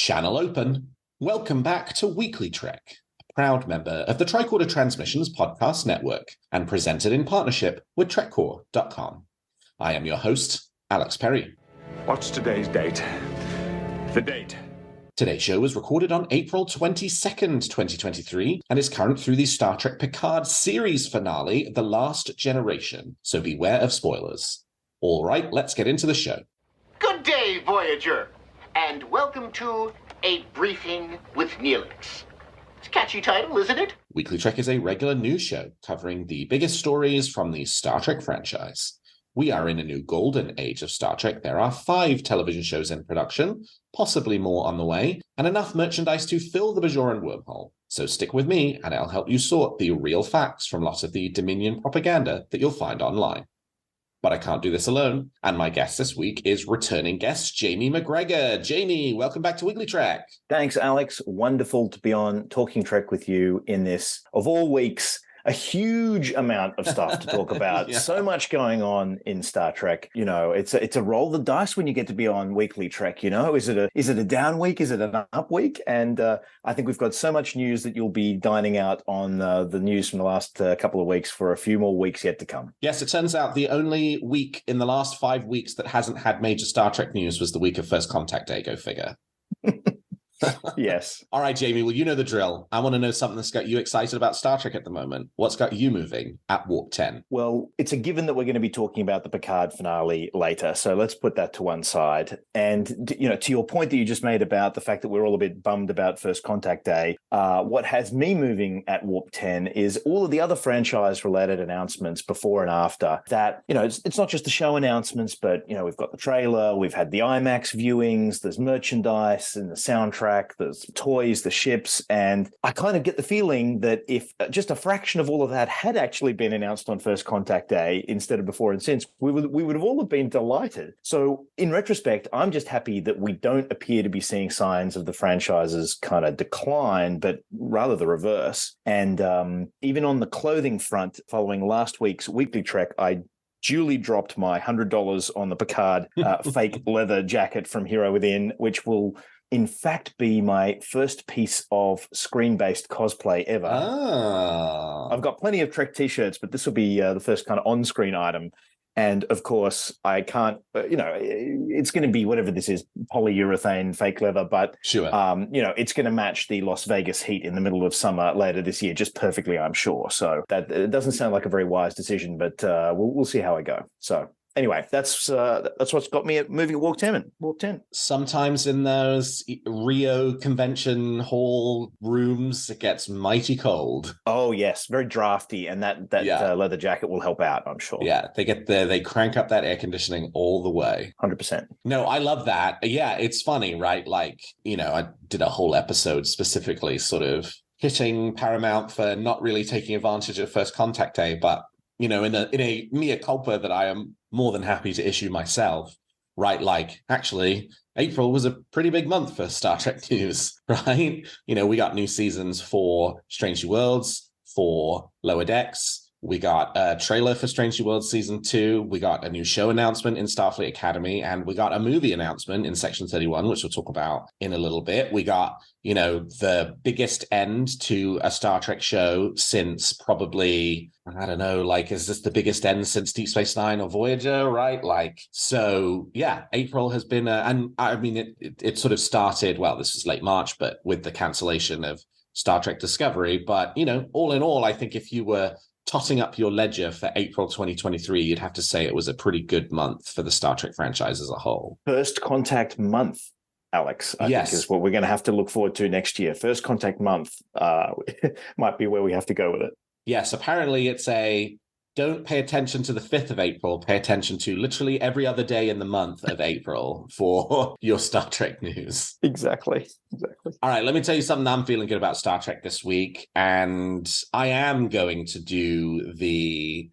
Channel open. Welcome back to WeeklyTrek, a proud member of the Tricorder Transmissions podcast network and presented in partnership with TrekCore.com. I am your host, Alex Perry. What's today's date? The date. Today's show was recorded on April 22nd, 2023, and is current through the Star Trek Picard series finale, The Last Generation, so beware of spoilers. All right, let's get into the show. Good day, Voyager, and welcome to A Briefing with Neelix. It's a catchy title, isn't it? WeeklyTrek is a regular news show covering the biggest stories from the Star Trek franchise. We are in a new golden age of Star Trek. There are 5 television shows in production, possibly more on the way, and enough merchandise to fill the Bajoran wormhole. So stick with me, and I'll help you sort the real facts from lots of the Dominion propaganda that you'll find online. But I can't do this alone, and my guest this week is returning guest Jamie McGregor. Jamie, welcome back to WeeklyTrek. Thanks, Alex. Wonderful to be on Talking Trek with you in this, of all weeks, a huge amount of stuff to talk about. Yeah. So much going on in Star Trek. You know, it's a roll of the dice when you get to be on WeeklyTrek. You know, is it a down week? Is it an up week? And I think we've got so much news that you'll be dining out on the news from the last couple of weeks for a few more weeks yet to come. Yes, it turns out the only week in the last 5 weeks that hasn't had major Star Trek news was the week of First Contact Day. Go figure. Yes. All right, Jamie, well, you know the drill. I want to know something that's got you excited about Star Trek at the moment. What's got you moving at Warp 10? Well, it's a given that we're going to be talking about the Picard finale later, so let's put that to one side. And, you know, to your point that you just made about the fact that we're all a bit bummed about First Contact Day, what has me moving at Warp 10 is all of the other franchise-related announcements before and after that. You know, it's not just the show announcements, but, you know, we've got the trailer, we've had the IMAX viewings, there's merchandise and the soundtrack, there's toys, the ships, and I kind of get the feeling that if just a fraction of all of that had actually been announced on First Contact Day instead of before and since, we would have all have been delighted. So in retrospect, I'm just happy that we don't appear to be seeing signs of the franchise's kind of decline, but rather the reverse. And even on the clothing front, following last week's WeeklyTrek, I duly dropped my $100 on the Picard fake leather jacket from Hero Within, which will in fact be my first piece of screen-based cosplay ever. Oh. I've got plenty of Trek t-shirts, but this will be the first kind of on-screen item. And of course, I can't, you know, it's going to be whatever this is, polyurethane, fake leather, but, Sure. You know, it's going to match the Las Vegas heat in the middle of summer later this year, just perfectly, I'm sure. So that it doesn't sound like a very wise decision, but we'll see how I go. So anyway, that's what's got me moving at Warp 10. Warp 10. Sometimes in those Rio Convention Hall rooms, it gets mighty cold. Oh yes, very drafty, and that leather jacket will help out, I'm sure. Yeah, they crank up that air conditioning all the way. 100%. No, I love that. Yeah, it's funny, right? Like, you know, I did a whole episode specifically sort of hitting Paramount for not really taking advantage of First Contact Day, but you know, in a mea culpa that I am more than happy to issue myself, right? Like, actually, April was a pretty big month for Star Trek news, right? You know, we got new seasons for Strange New Worlds, for Lower Decks. We got a trailer for Strange New Worlds Season 2. We got a new show announcement in Starfleet Academy. And we got a movie announcement in Section 31, which we'll talk about in a little bit. We got, you know, the biggest end to a Star Trek show since probably, I don't know, like, is this the biggest end since Deep Space Nine or Voyager, right? Like, so, yeah, April has been, and I mean, it sort of started, well, this was late March, but with the cancellation of Star Trek Discovery. But, you know, all in all, I think if you were totting up your ledger for April 2023, you'd have to say it was a pretty good month for the Star Trek franchise as a whole. First Contact Month, Alex, I think is what we're going to have to look forward to next year. First Contact Month might be where we have to go with it. Yes, apparently it's don't pay attention to the 5th of April, pay attention to literally every other day in the month of April for your Star Trek news. Exactly. All right, let me tell you something I'm feeling good about Star Trek this week, and I am going to do the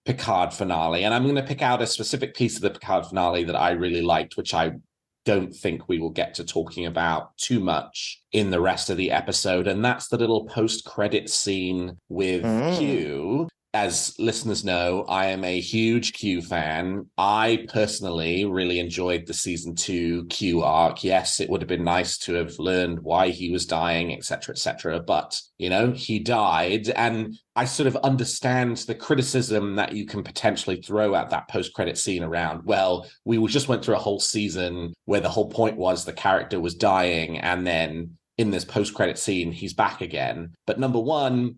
Picard finale, and I'm going to pick out a specific piece of the Picard finale that I really liked, which I don't think we will get to talking about too much in the rest of the episode, and that's the little post-credit scene with Q as listeners know, I am a huge Q fan. I personally really enjoyed the season 2 Q arc. Yes, it would have been nice to have learned why he was dying, etc., but, he died. And I sort of understand the criticism that you can potentially throw at that post-credit scene around, well, we just went through a whole season where the whole point was the character was dying, and then in this post-credit scene, he's back again. But number one,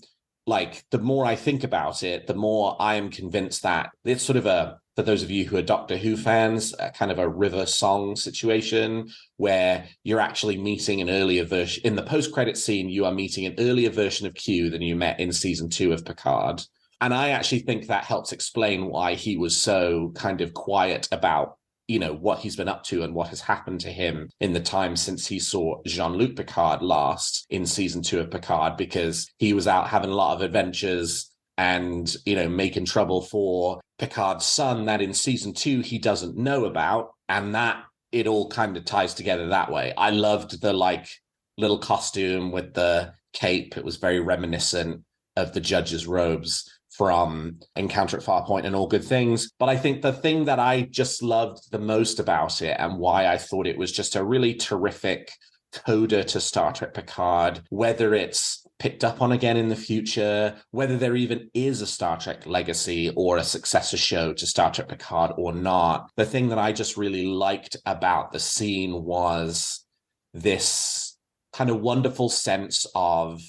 the more I think about it, the more I am convinced that it's sort of for those of you who are Doctor Who fans, kind of a River Song situation where you're actually meeting an earlier version. In the post-credit scene, you are meeting an earlier version of Q than you met in season 2 of Picard. And I actually think that helps explain why he was so kind of quiet about what he's been up to and what has happened to him in the time since he saw Jean-Luc Picard last in season 2 of Picard, because he was out having a lot of adventures and, making trouble for Picard's son that in season 2 he doesn't know about. And that it all kind of ties together that way. I loved the little costume with the cape. It was very reminiscent of the judge's robes from Encounter at Farpoint and All Good Things. But I think the thing that I just loved the most about it, and why I thought it was just a really terrific coda to Star Trek Picard, whether it's picked up on again in the future, whether there even is a Star Trek Legacy or a successor show to Star Trek Picard or not, the thing that I just really liked about the scene was this kind of wonderful sense of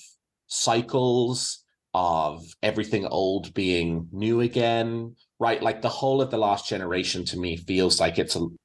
cycles, of everything old being new again, right? Like the whole of The Last Generation to me feels like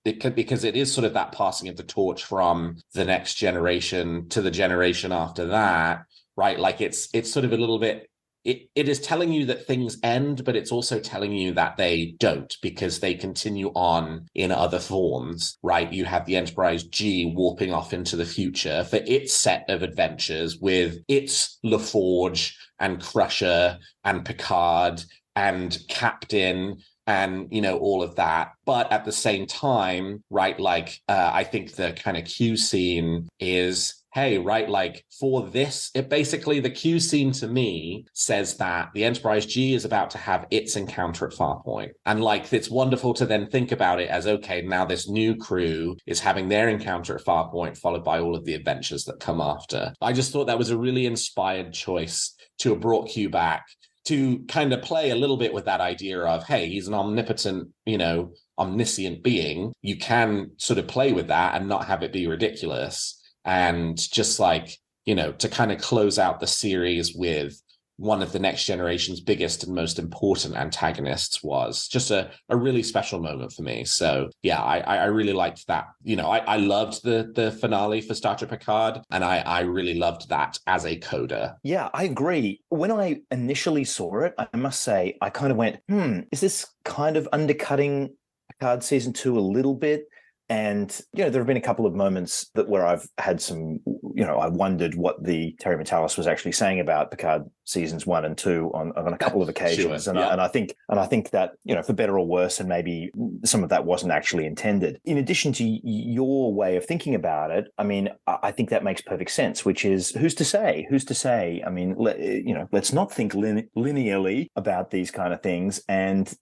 because it is sort of that passing of the torch from the next generation to the generation after that, right? Like it's sort of a little bit, it is telling you that things end, but it's also telling you that they don't, because they continue on in other forms, right? You have the Enterprise G warping off into the future for its set of adventures with its LaForge and Crusher and Picard and Captain and, all of that. But at the same time, right, I think the kind of Q scene is, hey, right, for this, the Q scene to me says that the Enterprise G is about to have its encounter at Farpoint. And it's wonderful to then think about it as, okay, now this new crew is having their encounter at Farpoint, followed by all of the adventures that come after. I just thought that was a really inspired choice to have brought Q back, to kind of play a little bit with that idea of, hey, he's an omnipotent, omniscient being. You can sort of play with that and not have it be ridiculous. And just to kind of close out the series with one of the Next Generation's biggest and most important antagonists was just a really special moment for me. So yeah, I really liked that. I loved the finale for Star Trek Picard, and I really loved that as a coda. Yeah, I agree. When I initially saw it, I must say, I kind of went, is this kind of undercutting Picard season 2 a little bit? And, there have been a couple of moments where I've had some, I wondered what the Terry Matalas was actually saying about Picard seasons 1 and 2 on a couple of occasions. Sure, and I think that, for better or worse, and maybe some of that wasn't actually intended. In addition to your way of thinking about it, I mean, I think that makes perfect sense, which is who's to say? I mean, let's not think linearly about these kind of things. And,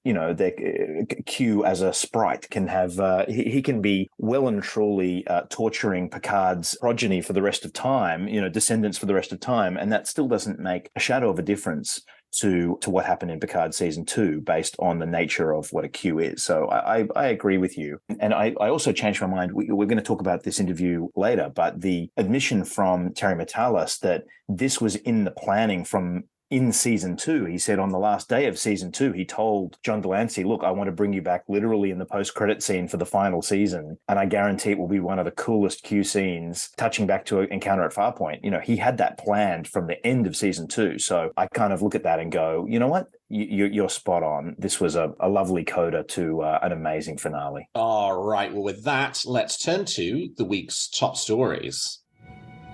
Q as a sprite can have, he can be well and truly torturing Picard's progeny for the rest of time, descendants for the rest of time. And that still doesn't make a shadow of a difference to what happened in Picard season 2 based on the nature of what a Q is. So I agree with you. And I also changed my mind. We're going to talk about this interview later, but the admission from Terry Matalas that this was in the planning from in season 2. He said on the last day of season 2, he told John Delancey, look, I want to bring you back literally in the post-credit scene for the final season. And I guarantee it will be one of the coolest Q scenes, touching back to Encounter at Farpoint. He had that planned from the end of season 2. So I kind of look at that and go, you know what? You're spot on. This was a lovely coda to an amazing finale. All right. Well, with that, let's turn to the week's top stories.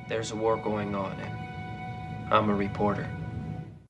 There's a war going on, and I'm a reporter.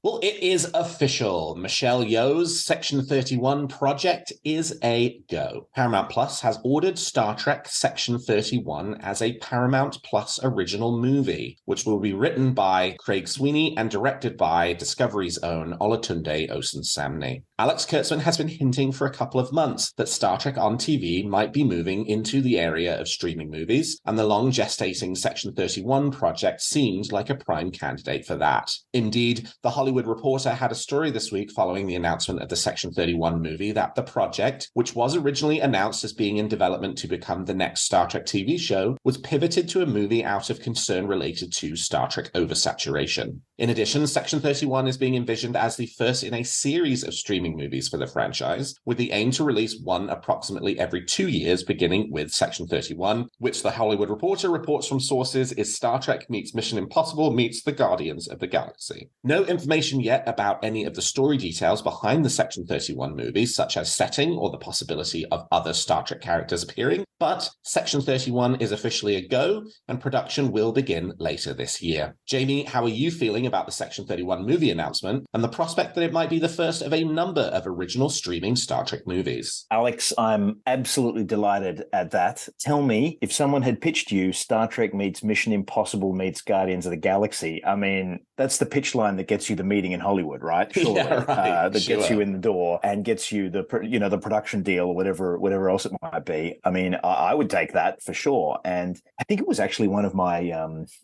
Well, it is official. Michelle Yeoh's Section 31 project is a go. Paramount Plus has ordered Star Trek Section 31 as a Paramount Plus original movie, which will be written by Craig Sweeney and directed by Discovery's own Olatunde Osunsanmi. Alex Kurtzman has been hinting for a couple of months that Star Trek on TV might be moving into the area of streaming movies, and the long gestating Section 31 project seemed like a prime candidate for that. Indeed, The Hollywood Reporter had a story this week following the announcement of the Section 31 movie that the project, which was originally announced as being in development to become the next Star Trek TV show, was pivoted to a movie out of concern related to Star Trek oversaturation. In addition, Section 31 is being envisioned as the first in a series of streaming movies for the franchise, with the aim to release one approximately every 2 years, beginning with Section 31, which The Hollywood Reporter reports from sources is Star Trek meets Mission Impossible meets the Guardians of the Galaxy. No information yet about any of the story details behind the Section 31 movies, such as setting or the possibility of other Star Trek characters appearing, but Section 31 is officially a go, and production will begin later this year. Jamie, how are you feeling about the Section 31 movie announcement and the prospect that it might be the first of a number of original streaming Star Trek movies? Alex, I'm absolutely delighted at that. Tell me, if someone had pitched you Star Trek meets Mission Impossible meets Guardians of the Galaxy, I mean, that's the pitch line that gets you the meeting in Hollywood, right? Surely, yeah, right. That gets you in the door and gets you the production deal or whatever else it might be. I mean, I would take that for sure. And I think it was actually one of my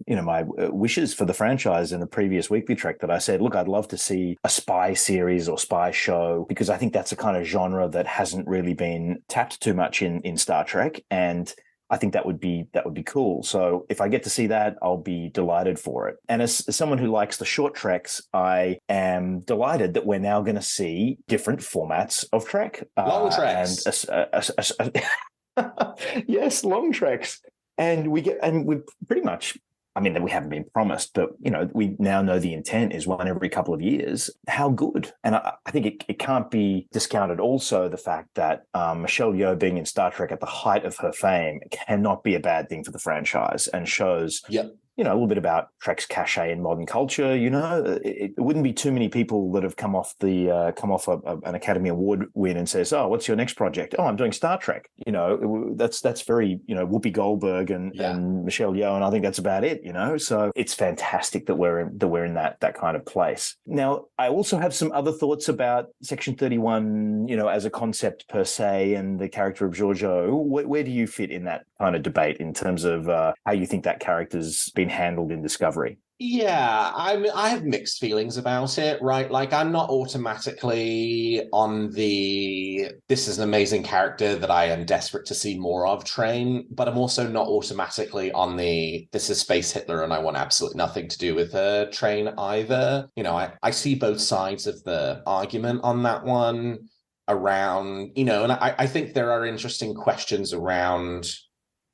my wishes for the franchise in a previous Weekly Trek that I said, look, I'd love to see a spy series or spy show, because I think that's a kind of genre that hasn't really been tapped too much in Star Trek, and I think that would be cool. So if I get to see that, I'll be delighted for it. And as someone who likes the short treks, I am delighted that we're now going to see different formats of Trek. Long treks. Yes, long treks. And we pretty much, I mean, we haven't been promised, but, we now know the intent is one every couple of years. How good? And I think it can't be discounted also the fact that Michelle Yeoh being in Star Trek at the height of her fame cannot be a bad thing for the franchise, and shows a little bit about Trek's cachet in modern culture. It wouldn't be too many people that have come off an Academy Award win and says, "Oh, what's your next project?" "Oh, I'm doing Star Trek." That's very Whoopi Goldberg and Michelle Yeoh, and I think that's about it. So it's fantastic that we're in that kind of place. Now, I also have some other thoughts about Section 31, as a concept per se, and the character of Georgiou. Where do you fit in that kind of debate in terms of how you think that character's been handled in Discovery? Yeah, I have mixed feelings about it, right? Like, I'm not automatically on the this is an amazing character that I am desperate to see more of train, but I'm also not automatically on the this is Space Hitler and I want absolutely nothing to do with her train either. I see both sides of the argument on that one around, and I think there are interesting questions around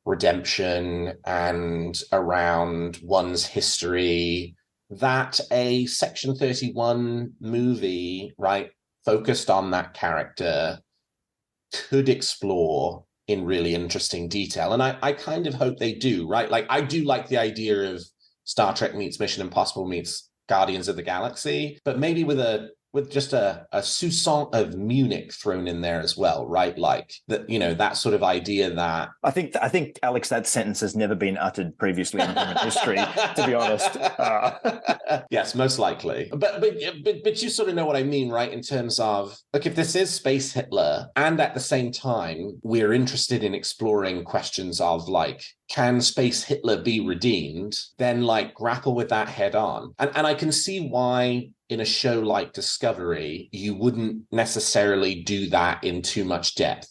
redemption and around one's history that a Section 31 movie, right, focused on that character could explore in really interesting detail. And I kind of hope they do, right? Like, I do like the idea of Star Trek meets Mission Impossible meets Guardians of the Galaxy, but maybe with just a soupçon of Munich thrown in there as well, right? Like that, that sort of idea that I think Alex, that sentence has never been uttered previously in human history, to be honest. Yes, most likely. But you sort of know what I mean, right? In terms of, look, if this is Space Hitler, and at the same time we're interested in exploring questions of like, can Space Hitler be redeemed? Then like grapple with that head on. And I can see why in a show like Discovery, you wouldn't necessarily do that in too much depth,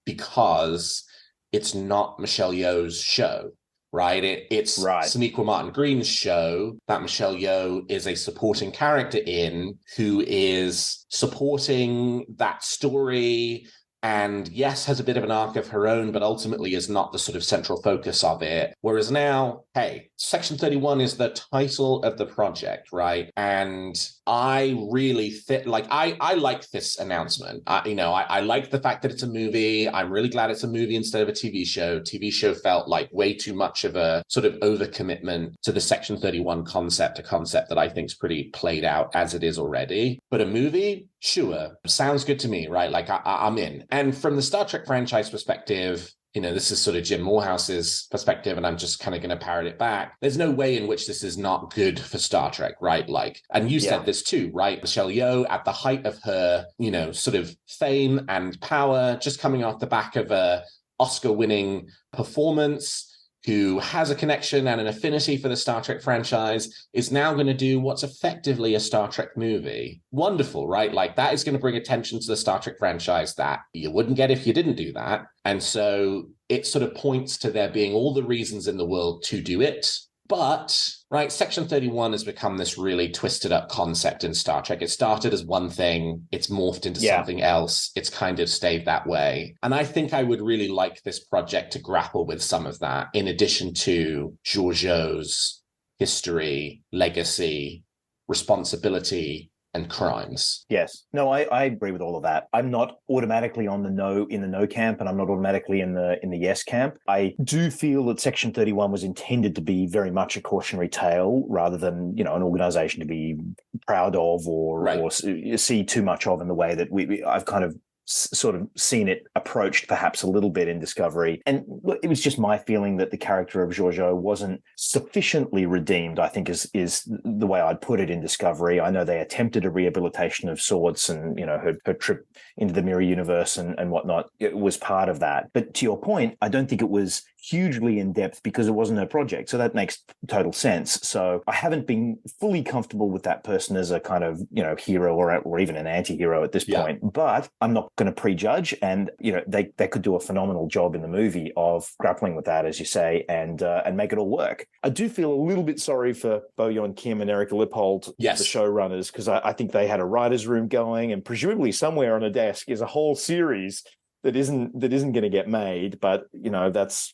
because it's not Michelle Yeoh's show, right? It's Sonequa Martin Green's show that Michelle Yeoh is a supporting character in, who is supporting that story and yes, has a bit of an arc of her own, but ultimately is not the sort of central focus of it. Whereas now, hey, Section 31 is the title of the project, right? And I really I like this announcement. I like the fact that it's a movie. I'm really glad it's a movie instead of a TV show. TV show felt like way too much of a sort of overcommitment to the Section 31 concept, a concept that I think is pretty played out as it is already. But a movie, sure, sounds good to me, right? Like I'm in. And from the Star Trek franchise perspective, this is sort of Jim Morehouse's perspective, and I'm just kind of going to parrot it back. There's no way in which this is not good for Star Trek, right? Like, and you said this too, right? Michelle Yeoh, at the height of her, sort of fame and power, just coming off the back of a Oscar-winning performance, who has a connection and an affinity for the Star Trek franchise, is now going to do what's effectively a Star Trek movie. Wonderful, right? Like, that is going to bring attention to the Star Trek franchise that you wouldn't get if you didn't do that. And so it sort of points to there being all the reasons in the world to do it. But, right, Section 31 has become this really twisted up concept in Star Trek. It started as one thing, it's morphed into something else, it's kind of stayed that way. And I think I would really like this project to grapple with some of that, in addition to Georgiou's history, legacy, responsibility, and crimes. Yes. No, I agree with all of that. I'm not automatically in the no camp, and I'm not automatically in the yes camp. I do feel that Section 31 was intended to be very much a cautionary tale rather than, an organization to be proud of or see too much of, in the way that I've kind of sort of seen it approached perhaps a little bit in Discovery. And look, it was just my feeling that the character of Georgiou wasn't sufficiently redeemed, I think is the way I'd put it in Discovery. I know they attempted a rehabilitation of sorts, and, her trip into the mirror universe and whatnot, it was part of that. But to your point, I don't think it was hugely in depth because it wasn't her project. So that makes total sense. So I haven't been fully comfortable with that person as a kind of, hero or even an anti-hero at this point. But I'm not going to prejudge, and they could do a phenomenal job in the movie of grappling with that, as you say, and make it all work. I do feel a little bit sorry for Bo-Yeon Kim and Eric Lippold, the showrunners, because I think they had a writer's room going, and presumably somewhere on a desk is a whole series that isn't going to get made. But that's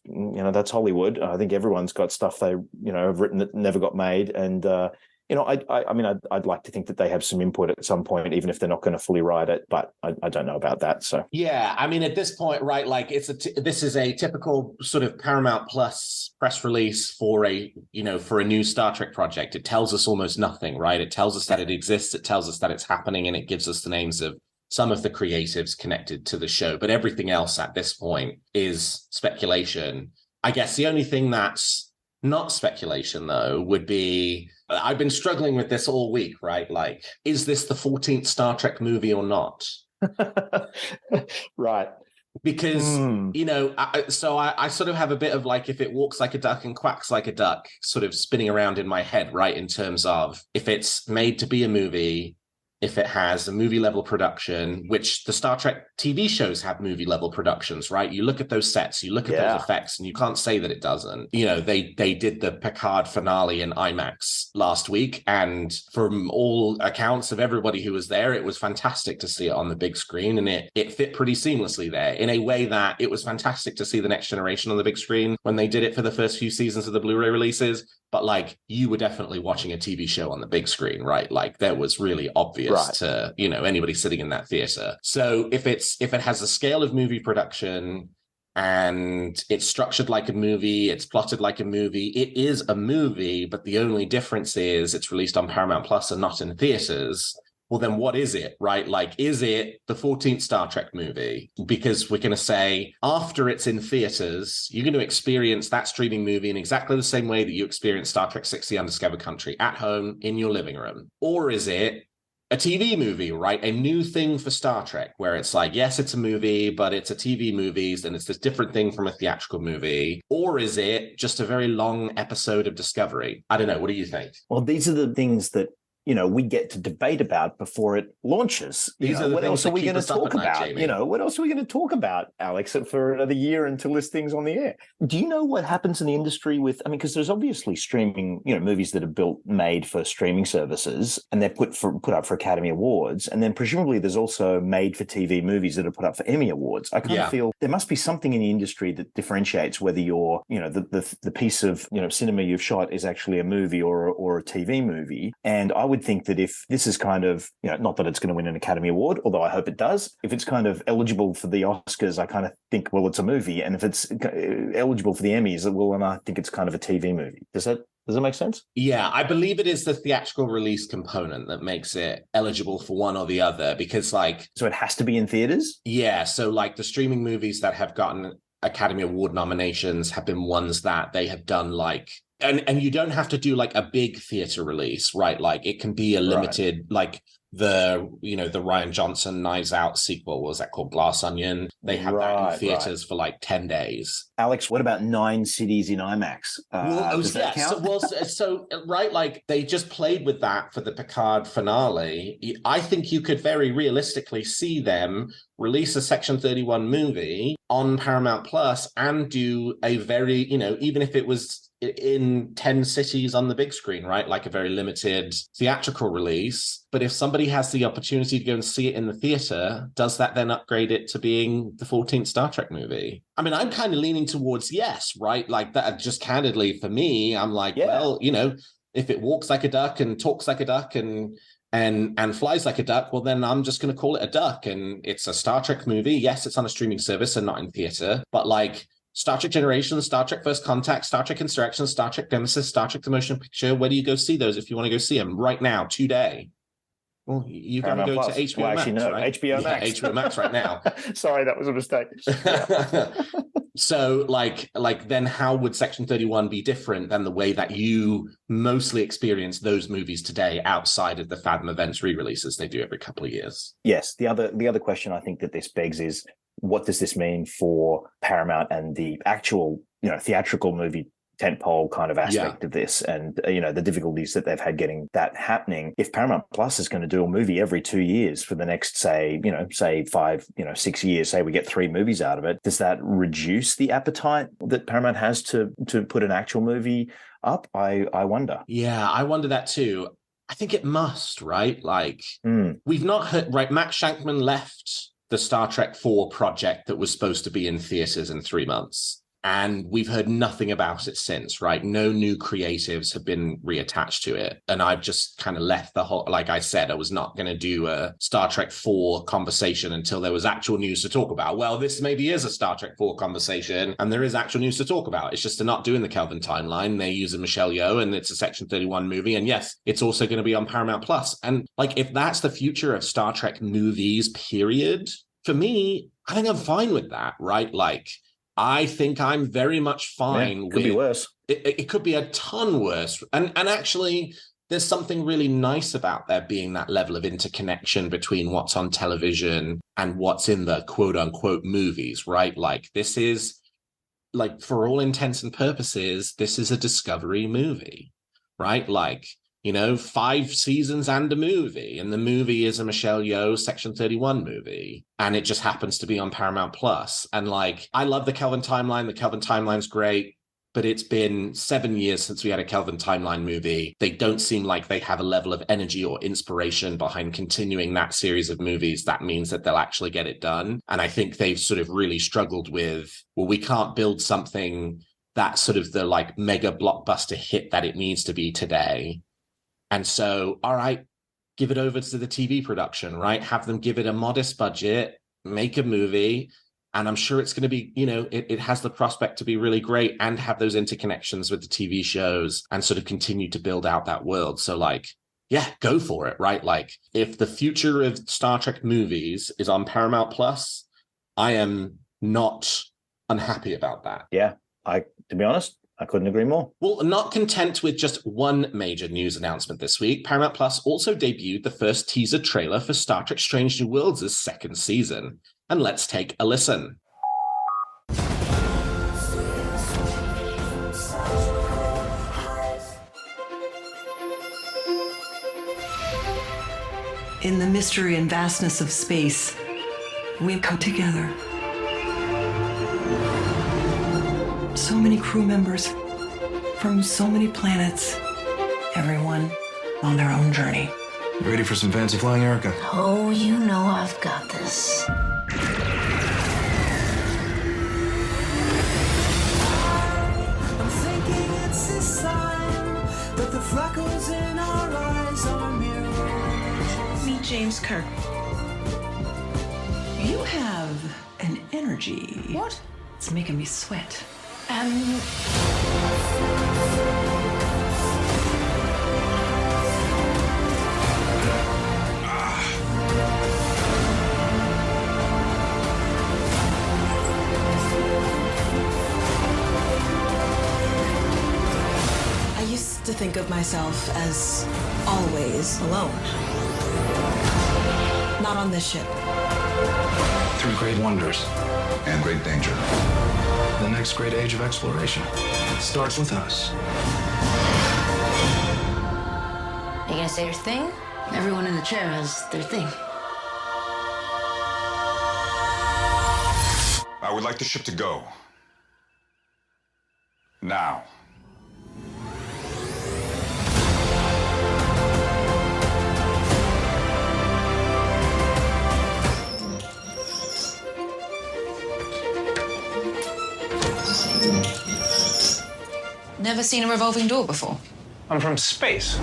Hollywood. I think everyone's got stuff they have written that never got made, and I'd like to think that they have some input at some point, even if they're not going to fully write it. But I don't know about that. So yeah, I mean, at this point, right? Like, this is a typical sort of Paramount Plus press release for a new Star Trek project. It tells us almost nothing, right? It tells us that it exists. It tells us that it's happening, and it gives us the names of some of the creatives connected to the show. But everything else at this point is speculation. I guess the only thing that's not speculation, though, would be, I've been struggling with this all week, right? Like, is this the 14th Star Trek movie or not? Right. Because, I sort of have a bit of like, if it walks like a duck and quacks like a duck, sort of spinning around in my head, right? In terms of, if it's made to be a movie, if it has a movie-level production, which the Star Trek TV shows have movie-level productions, right? You look at those sets, you look at those effects, and you can't say that it doesn't. They did the Picard finale in IMAX last week, and from all accounts of everybody who was there, it was fantastic to see it on the big screen, and it fit pretty seamlessly there, in a way that it was fantastic to see The Next Generation on the big screen when they did it for the first few seasons of the Blu-ray releases. But like, you were definitely watching a TV show on the big screen, right? Like, that was really obvious to anybody sitting in that theater. So if it has a scale of movie production, and it's structured like a movie, it's plotted like a movie, it is a movie, but the only difference is it's released on Paramount Plus and not in theaters. Well, then what is it, right? Like, is it the 14th Star Trek movie? Because we're going to say, after it's in theaters, you're going to experience that streaming movie in exactly the same way that you experienced Star Trek 6: The Undiscovered Country, at home, in your living room. Or is it a TV movie, right? A new thing for Star Trek, where it's like, yes, it's a movie, but it's a TV movie, and it's this different thing from a theatrical movie? Or is it just a very long episode of Discovery? I don't know. What do you think? Well, these are the things that we get to debate about before it launches. What else are we going to talk about? What else are we going to talk about, Alex, for another year until this thing's on the air? Do you know what happens in the industry with, because there's obviously streaming, movies that are made for streaming services, and they're put up for Academy Awards. And then presumably there's also made for TV movies that are put up for Emmy Awards. I kind of feel there must be something in the industry that differentiates whether you're, the piece of, cinema you've shot is actually a movie or a TV movie. And I would think that if this is kind of, not that it's going to win an Academy Award, although I hope it does, if it's kind of eligible for the Oscars, I kind of think, well, it's a movie. And if it's eligible for the Emmys, well, then I think it's kind of a TV movie. Does that make sense? Yeah, I believe it is the theatrical release component that makes it eligible for one or the other, because so it has to be in theaters? Yeah, so the streaming movies that have gotten Academy Award nominations have been ones that they have done and you don't have to do a big theater release, right? It can be a limited, the Ryan Johnson Knives Out sequel, what was that called? Glass Onion. They have that in theaters for 10 days. Alex, what about 9 cities in IMAX? Does that count? So they just played with that for the Picard finale. I think you could very realistically see them release a Section 31 movie on Paramount Plus and do a very, even if it was in 10 cities on the big screen, right? A very limited theatrical release. But if somebody has the opportunity to go and see it in the theater, does that then upgrade it to being the 14th Star Trek movie? I'm kind of leaning towards yes, right? That just candidly for me, I'm well, if it walks like a duck and talks like a duck and flies like a duck, well, then I'm just going to call it a duck. And it's a Star Trek movie. Yes, it's on a streaming service and not in theater, but Star Trek Generations, Star Trek First Contact, Star Trek Insurrection, Star Trek Nemesis, Star Trek The Motion Picture. Where do you go see those if you want to go see them right now, today? Well, you got to go to HBO Max, right? HBO Max. Yeah, HBO Max right now. Sorry, that was a mistake. So, then how would Section 31 be different than the way that you mostly experience those movies today outside of the Fathom Events re-releases they do every couple of years? Yes. The other question I think that this begs is, what does this mean for Paramount and the actual, theatrical movie tentpole kind of aspect of this, and the difficulties that they've had getting that happening? If Paramount Plus is going to do a movie every 2 years for the next, say 5, 6 years, say we get 3 movies out of it, does that reduce the appetite that Paramount has to put an actual movie up? I wonder. Yeah, I wonder that too. I think it must, right? We've not heard, right? Max Shankman left the Star Trek 4 project that was supposed to be in theaters in 3 months. And we've heard nothing about it since, right? No new creatives have been reattached to it. And I've just kind of left the whole, like I said, I was not going to do a Star Trek 4 conversation until there was actual news to talk about. Well, this maybe is a Star Trek 4 conversation, and there is actual news to talk about. It's just they're not doing the Kelvin timeline. They're using Michelle Yeoh, and it's a Section 31 movie. And yes, it's also going to be on Paramount Plus. And if that's the future of Star Trek movies, period, for me, I think I'm fine with that, right? I think I'm very much fine with... It could be worse. It could be a ton worse. And actually, there's something really nice about there being that level of interconnection between what's on television and what's in the quote-unquote movies, right? This is, for all intents and purposes, this is a Discovery movie, right? 5 seasons and a movie, and the movie is a Michelle Yeoh Section 31 movie, and it just happens to be on Paramount Plus. And I love the Kelvin timeline. The Kelvin timeline's great, but it's been 7 years since we had a Kelvin timeline movie. They don't seem like they have a level of energy or inspiration behind continuing that series of movies. That means that they'll actually get it done. And I think they've sort of really struggled with, well, we can't build something that's sort of the mega blockbuster hit that it needs to be today. And so, all right, give it over to the TV production, right? Have them give it a modest budget, make a movie, and I'm sure it's going to be, it has the prospect to be really great and have those interconnections with the TV shows and sort of continue to build out that world. So yeah, go for it, right? If the future of Star Trek movies is on Paramount Plus, I am not unhappy about that. Yeah, to be honest, I couldn't agree more. Well, not content with just one major news announcement this week, Paramount Plus also debuted the first teaser trailer for Star Trek Strange New Worlds' second season. And let's take a listen. In the mystery and vastness of space, we've come together. So many crew members from so many planets, everyone on their own journey. Ready for some fancy flying, Erica? Oh, you know I've got this. I'm thinking it's a sign that the freckles in our eyes are mirrors. Meet James Kirk. You have an energy. What? It's making me sweat. I used to think of myself as always alone. Not on this ship. Through great wonders And great danger. the next great age of exploration. It starts with us. You gonna say your thing? Everyone in the chair has their thing. I would like the ship to go. Now. Never seen a revolving door before. I'm from space.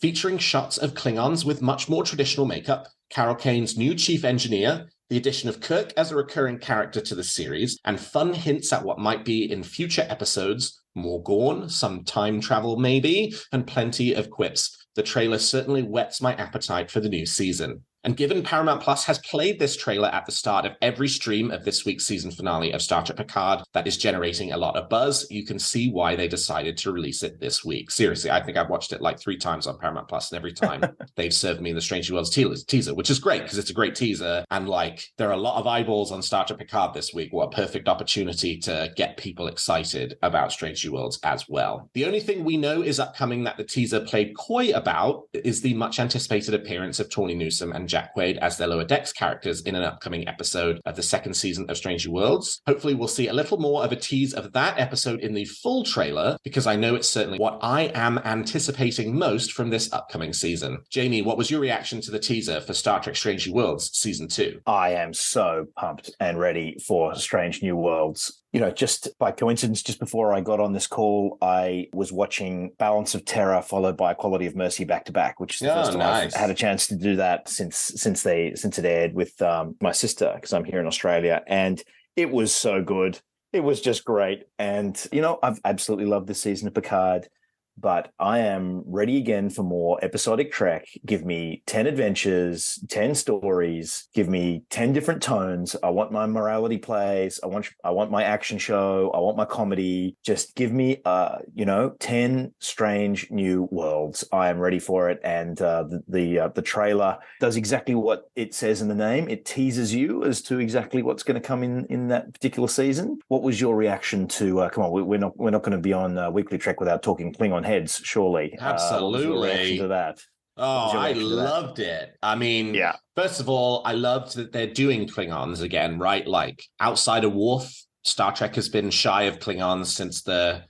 Featuring shots of Klingons with much more traditional makeup, Carol Kane's new chief engineer, the addition of Kirk as a recurring character to the series, and fun hints at what might be in future episodes, more Gorn, some time travel maybe, and plenty of quips. The trailer certainly whets my appetite for the new season. And given Paramount Plus has played this trailer at the start of every stream of this week's season finale of Star Trek Picard that is generating a lot of buzz, you can see why they decided to release it this week. Seriously, I think I've watched it like 3 times on Paramount Plus, and every time they've served me the Strange New Worlds teaser, which is great because it's a great teaser. And like, there are a lot of eyeballs on Star Trek Picard this week. What a perfect opportunity to get people excited about Strange New Worlds as well. The only thing we know is upcoming that the teaser played coy about is the much anticipated appearance of Tawny Newsome and Jack Quaid as their Lower Decks characters in an upcoming episode of the second season of Strange New Worlds. Hopefully we'll see a little more of a tease of that episode in the full trailer, because I know it's certainly what I am anticipating most from this upcoming season. Jamie, what was your reaction to the teaser for Star Trek Strange New Worlds Season 2? I am so pumped and ready for Strange New Worlds. You know, just by coincidence, just before I got on this call, I was watching Balance of Terror followed by Quality of Mercy back to back, which is the first time I've had a chance to do that since it aired with my sister, because I'm here in Australia, and it was so good. It was just great. And, you know, I've absolutely loved this season of Picard, but I am ready again for more episodic Trek. Give me 10 adventures, 10 stories, give me 10 different tones. I want my morality plays. I want my action show. I want my comedy. Just give me, 10 strange new worlds. I am ready for it. And the trailer does exactly what it says in the name. It teases you as to exactly what's going to come in that particular season. What was your reaction to, come on, we're not going to be on Weekly Trek without talking Klingon heads, surely. Absolutely. What was your reaction to that? Oh, I loved it. I mean, yeah. First of all, I loved that they're doing Klingons again, right? Like, outside of Worf, Star Trek has been shy of Klingons since the,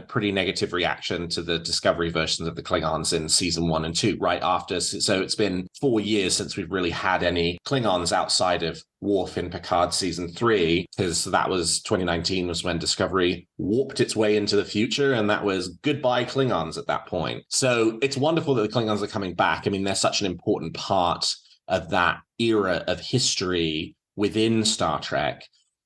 pretty negative reaction to the Discovery versions of the Klingons in season 1 and 2, right after. So it's been 4 years since we've really had any Klingons outside of Worf in Picard season 3, because that was 2019 was when Discovery warped its way into the future, and that was goodbye Klingons at that point. So it's wonderful that the Klingons are coming back. I mean, they're such an important part of that era of history within Star Trek.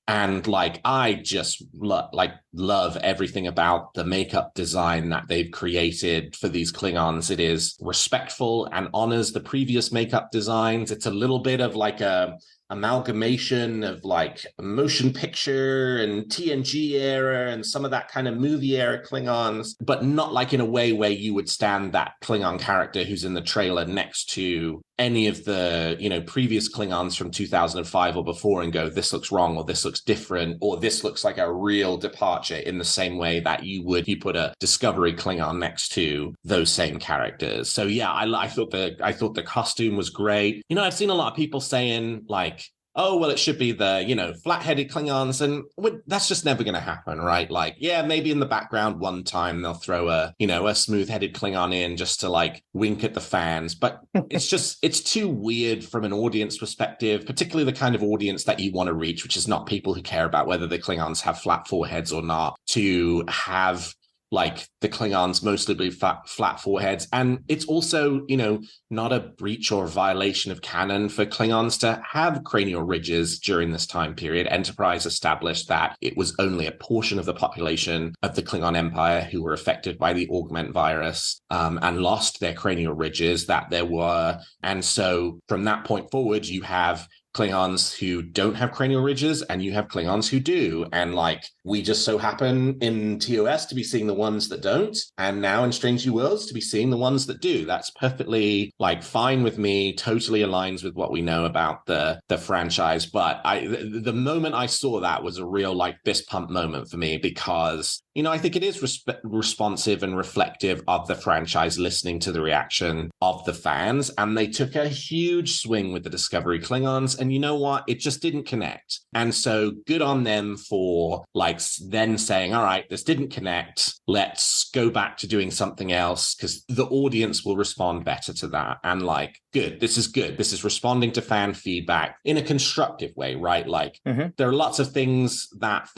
And I just love everything about the makeup design that they've created for these Klingons. It is respectful and honors the previous makeup designs. It's a little bit of like a amalgamation of like motion picture and TNG era and some of that kind of movie era Klingons, but not like in a way where you would stand that Klingon character who's in the trailer next to any of the, you know, previous Klingons from 2005 or before and go, this looks wrong, or this looks different, or this looks like a real departure, in the same way that you put a Discovery Klingon next to those same characters. So yeah, I thought the costume was great. You know, I've seen a lot of people saying like, oh, well, it should be the, you know, flat-headed Klingons, and that's just never going to happen, right? Like, yeah, maybe in the background one time they'll throw a, you know, a smooth-headed Klingon in just to like wink at the fans, but it's too weird from an audience perspective, particularly the kind of audience that you want to reach, which is not people who care about whether the Klingons have flat foreheads or not, to have like the Klingons mostly be flat foreheads. And it's also, you know, not a breach or violation of canon for Klingons to have cranial ridges during this time period. Enterprise established that it was only a portion of the population of the Klingon Empire who were affected by the augment virus and lost their cranial ridges that there were. And so from that point forward, you have Klingons who don't have cranial ridges and you have Klingons who do. And like, we just so happen in TOS to be seeing the ones that don't. And now in Strange New Worlds to be seeing the ones that do. That's perfectly like fine with me, totally aligns with what we know about the franchise. But the moment I saw that was a real like fist pump moment for me, because, you know, I think it is responsive and reflective of the franchise, listening to the reaction of the fans. And they took a huge swing with the Discovery Klingons. And you know what? It just didn't connect. And so good on them for like then saying, all right, this didn't connect. Let's go back to doing something else, because the audience will respond better to that. And like, good. This is good. This is responding to fan feedback in a constructive way, right? Like there are lots of things that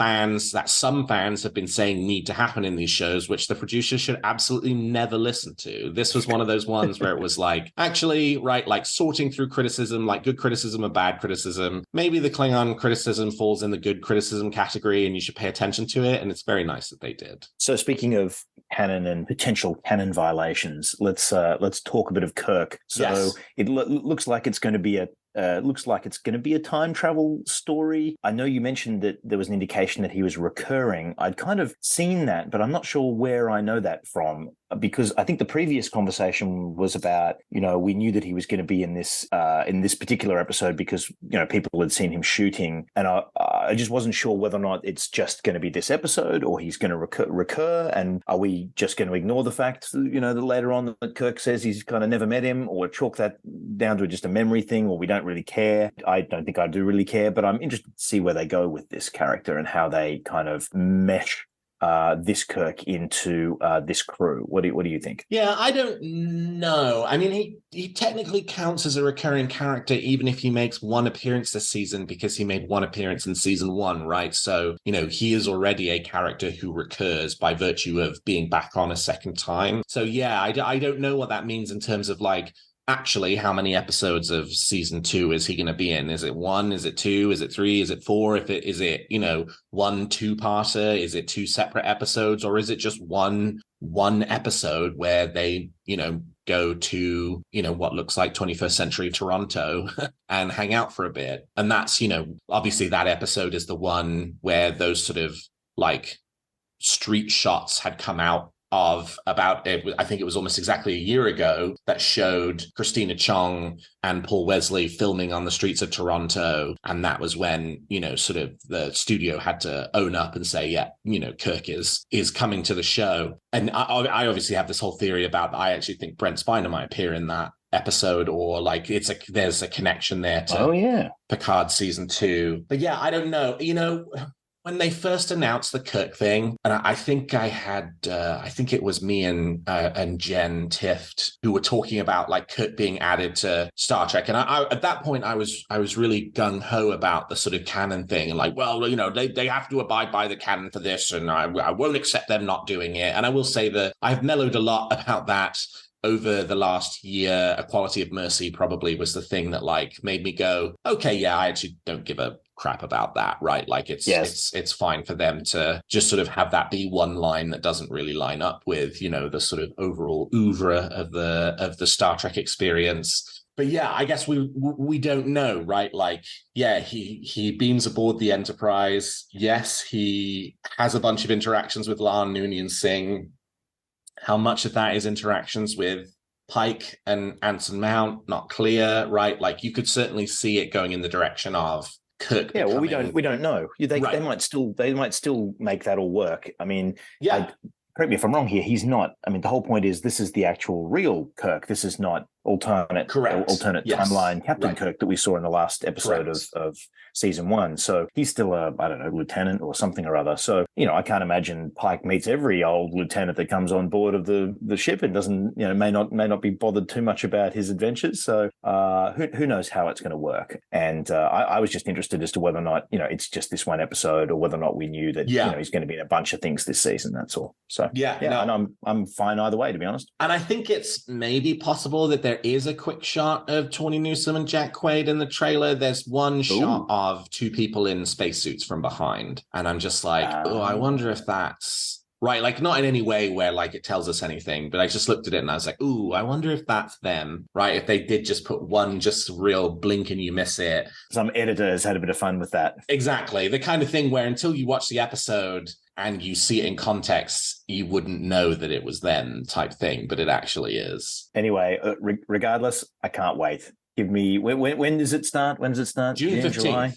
some fans have been saying need to happen in these shows, which the producers should absolutely never listen to. This was one of those ones where it was like, actually, right, like sorting through criticism, like good criticism or bad criticism. Maybe the Klingon criticism falls in the good criticism category and you should pay attention to it. And it's very nice that they did. So speaking of canon and potential canon violations, let's talk a bit of Kirk. So yes. It looks like it's going to be a time travel story. I know you mentioned that there was an indication that he was recurring. I'd kind of seen that, but I'm not sure where I know that from, because I think the previous conversation was about, you know, we knew that he was going to be in this particular episode because, you know, people had seen him shooting, and I just wasn't sure whether or not it's just going to be this episode or he's going to recur. And are we just going to ignore the fact, you know, that later on that Kirk says he's kind of never met him, or chalk that down to just a memory thing, or we don't really care? I don't think I do really care, but I'm interested to see where they go with this character and how they kind of mesh this Kirk into this crew. What do you think? Yeah, I don't know. I mean, he technically counts as a recurring character even if he makes one appearance this season, because he made one appearance in season 1, right? So, you know, he is already a character who recurs by virtue of being back on a second time. So yeah, I don't know what that means in terms of like, actually, how many episodes of season 2 is he going to be in? Is it 1? Is it 2? Is it 3? Is it 4? Is it, you know, 1 2-parter? Is it 2 separate episodes? Or is it just one episode where they, you know, go to, you know, what looks like 21st century Toronto and hang out for a bit? And that's, you know, obviously that episode is the one where those sort of like street shots had come out of about, I think it was almost exactly a year ago, that showed Christina Chong and Paul Wesley filming on the streets of Toronto. And that was when, you know, sort of the studio had to own up and say, yeah, you know, Kirk is coming to the show. And I obviously have this whole theory about, I actually think Brent Spiner might appear in that episode, or like there's a connection there to Picard season 2. But yeah, I don't know. You know, when they first announced the Kirk thing, and I think I think it was me and Jen Tift who were talking about like Kirk being added to Star Trek, and I at that point I was really gung ho about the sort of canon thing, and like, well, you know, they have to abide by the canon for this, and I won't accept them not doing it. And I will say that I've mellowed a lot about that over the last year. Equality of Mercy probably was the thing that like made me go, okay, yeah, I actually don't give a crap about that, right? Like it's fine for them to just sort of have that be one line that doesn't really line up with, you know, the sort of overall oeuvre of the Star Trek experience. But yeah, I guess we don't know, right? Like, yeah, he beams aboard the Enterprise. Yes, he has a bunch of interactions with La'an, Noonien Singh. How much of that is interactions with Pike and Anson Mount? Not clear, right? Like, you could certainly see it going in the direction of Kirk. Yeah, well, becoming... we don't know. They might still make that all work. I mean, yeah. Correct me if I'm wrong here. He's not. I mean, the whole point is this is the actual real Kirk. This is not alternate timeline Captain Kirk that we saw in the last episode of season 1. So he's still a, I don't know, lieutenant or something or other. So, I can't imagine Pike meets every old lieutenant that comes on board of the ship and doesn't, may not be bothered too much about his adventures. So who knows how it's going to work. And I was just interested as to whether or not, it's just this one episode or whether or not we knew that, he's going to be in a bunch of things this season. That's all. So, and I'm fine either way, to be honest. And I think it's maybe possible that there is a quick shot of Tawny Newsome and Jack Quaid in the trailer. There's one shot of two people in spacesuits from behind. And I'm just like, I wonder if that's right. Like, not in any way where like it tells us anything, but I just looked at it and I was like, I wonder if that's them, right? If they did just put one just real blink and you miss it. Some editor has had a bit of fun with that. Exactly. The kind of thing where until you watch the episode and you see it in context, you wouldn't know that it was them type thing, but it actually is. Anyway, regardless, I can't wait. Give me, when does it start? When does it start? June 15th. July?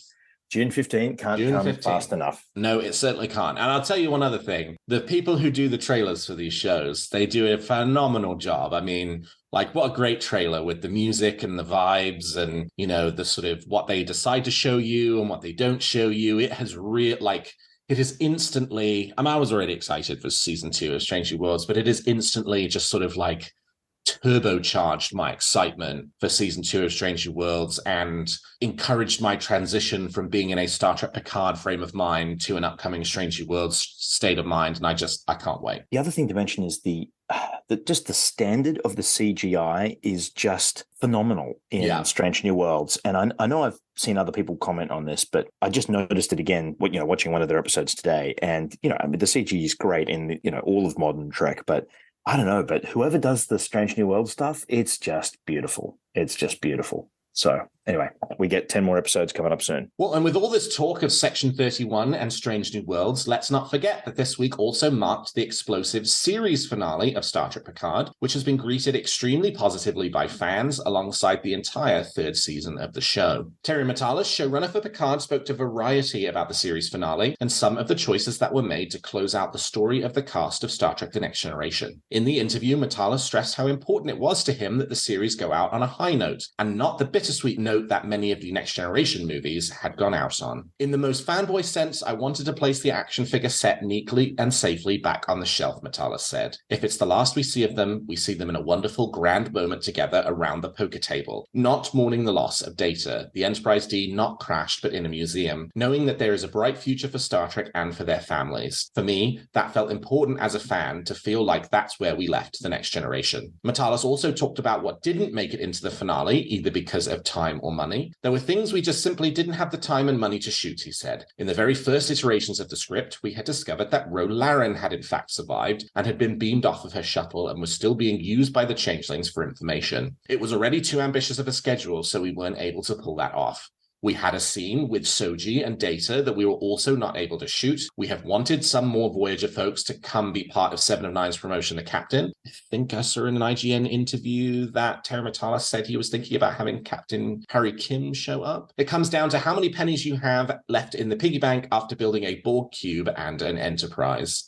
June 15th can't come fast enough. No, it certainly can't. And I'll tell you one other thing. The people who do the trailers for these shows, they do a phenomenal job. I mean, like, what a great trailer with the music and the vibes and, the sort of what they decide to show you and what they don't show you. It has it is instantly, I was already excited for season 2 of Strange New Worlds, but it is instantly just sort of like turbocharged my excitement for season 2 of Strange New Worlds and encouraged my transition from being in a Star Trek Picard frame of mind to an upcoming Strange New Worlds state of mind. And I can't wait. The other thing to mention is just the standard of the CGI is just phenomenal in Strange New Worlds. And I know I've seen other people comment on this, but I just noticed it again, watching one of their episodes today. And, the CG is great in, all of modern Trek, but I don't know, but whoever does the Strange New World stuff, it's just beautiful. It's just beautiful. So anyway, we get 10 more episodes coming up soon. Well, and with all this talk of Section 31 and Strange New Worlds, let's not forget that this week also marked the explosive series finale of Star Trek Picard, which has been greeted extremely positively by fans alongside the entire 3rd season of the show. Terry Matalas, showrunner for Picard, spoke to Variety about the series finale and some of the choices that were made to close out the story of the cast of Star Trek The Next Generation. In the interview, Matalas stressed how important it was to him that the series go out on a high note and not the bittersweet note that many of the Next Generation movies had gone out on. In the most fanboy sense, I wanted to place the action figure set neatly and safely back on the shelf, Matalas said. If it's the last we see of them, we see them in a wonderful, grand moment together around the poker table, not mourning the loss of Data, the Enterprise D not crashed but in a museum, knowing that there is a bright future for Star Trek and for their families. For me, that felt important as a fan to feel like that's where we left The Next Generation. Matalas also talked about what didn't make it into the finale, either because of time or money. There were things we just simply didn't have the time and money to shoot, he said. In the very first iterations of the script, we had discovered that Ro Laren had in fact survived and had been beamed off of her shuttle and was still being used by the changelings for information. It was already too ambitious of a schedule, so we weren't able to pull that off. We had a scene with Soji and Data that we were also not able to shoot. We have wanted some more Voyager folks to come be part of 7 of 9's promotion to captain. I think I saw in an IGN interview that Terry Matalas said he was thinking about having Captain Harry Kim show up. It comes down to how many pennies you have left in the piggy bank after building a Borg cube and an Enterprise.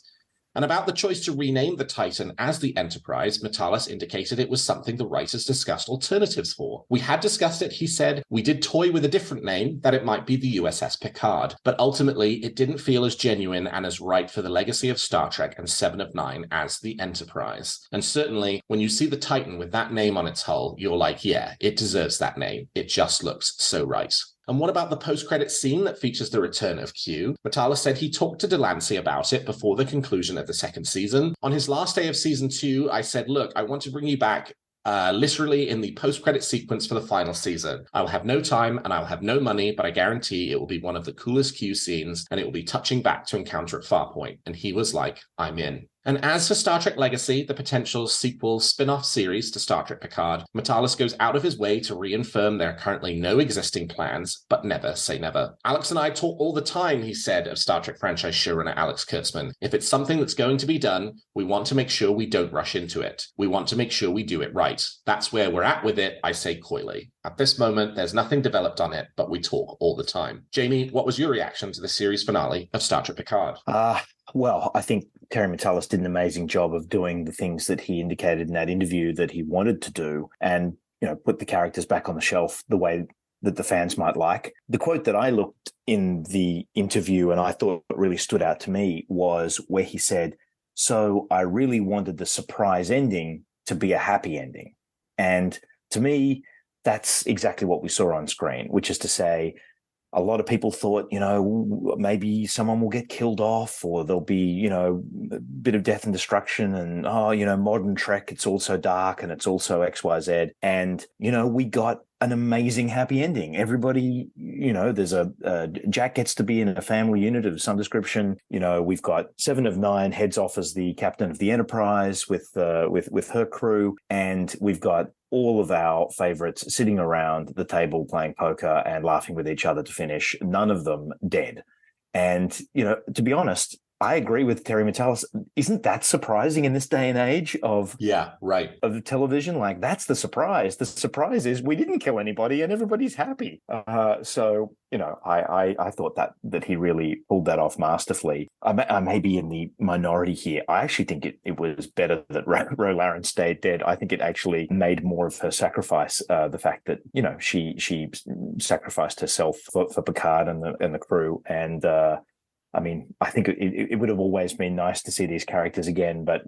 And about the choice to rename the Titan as the Enterprise, Matalas indicated it was something the writers discussed alternatives for. We had discussed it, he said. We did toy with a different name, that it might be the USS Picard. But ultimately, it didn't feel as genuine and as right for the legacy of Star Trek and 7 of 9 as the Enterprise. And certainly, when you see the Titan with that name on its hull, you're like, yeah, it deserves that name. It just looks so right. And what about the post-credits scene that features the return of Q? Matalas said he talked to Delancey about it before the conclusion of the 2nd season. On his last day of season 2, I said, look, I want to bring you back literally in the post-credit sequence for the final season. I'll have no time and I'll have no money, but I guarantee it will be one of the coolest Q scenes and it will be touching back to Encounter at Farpoint. And he was like, I'm in. And as for Star Trek Legacy, the potential sequel spin-off series to Star Trek Picard, Matalas goes out of his way to reaffirm there are currently no existing plans, but never say never. Alex and I talk all the time, he said, of Star Trek franchise showrunner Alex Kurtzman. If it's something that's going to be done, we want to make sure we don't rush into it. We want to make sure we do it right. That's where we're at with it, I say coyly. At this moment, there's nothing developed on it, but we talk all the time. Jamie, what was your reaction to the series finale of Star Trek Picard? Well, I think Terry Matalas did an amazing job of doing the things that he indicated in that interview that he wanted to do, and put the characters back on the shelf the way that the fans might like. The quote that I looked in the interview and I thought really stood out to me was where he said, "So I really wanted the surprise ending to be a happy ending." And to me, that's exactly what we saw on screen, which is to say, a lot of people thought, maybe someone will get killed off, or there'll be, a bit of death and destruction, and, modern Trek, it's all so dark and it's all so XYZ. And, we got an amazing happy ending. Everybody, there's Jack gets to be in a family unit of some description. We've got 7 of 9 heads off as the captain of the Enterprise with her crew, and we've got all of our favorites sitting around the table playing poker and laughing with each other to finish, none of them dead. And, to be honest, I agree with Terry Matalas. Isn't that surprising in this day and age of of television? Like, that's the surprise. The surprise is we didn't kill anybody and everybody's happy. So I thought that he really pulled that off masterfully. I may be in the minority here. I actually think it was better that Ro Laren stayed dead. I think it actually made more of her sacrifice. The fact that she sacrificed herself for Picard and the crew. And I think it would have always been nice to see these characters again, but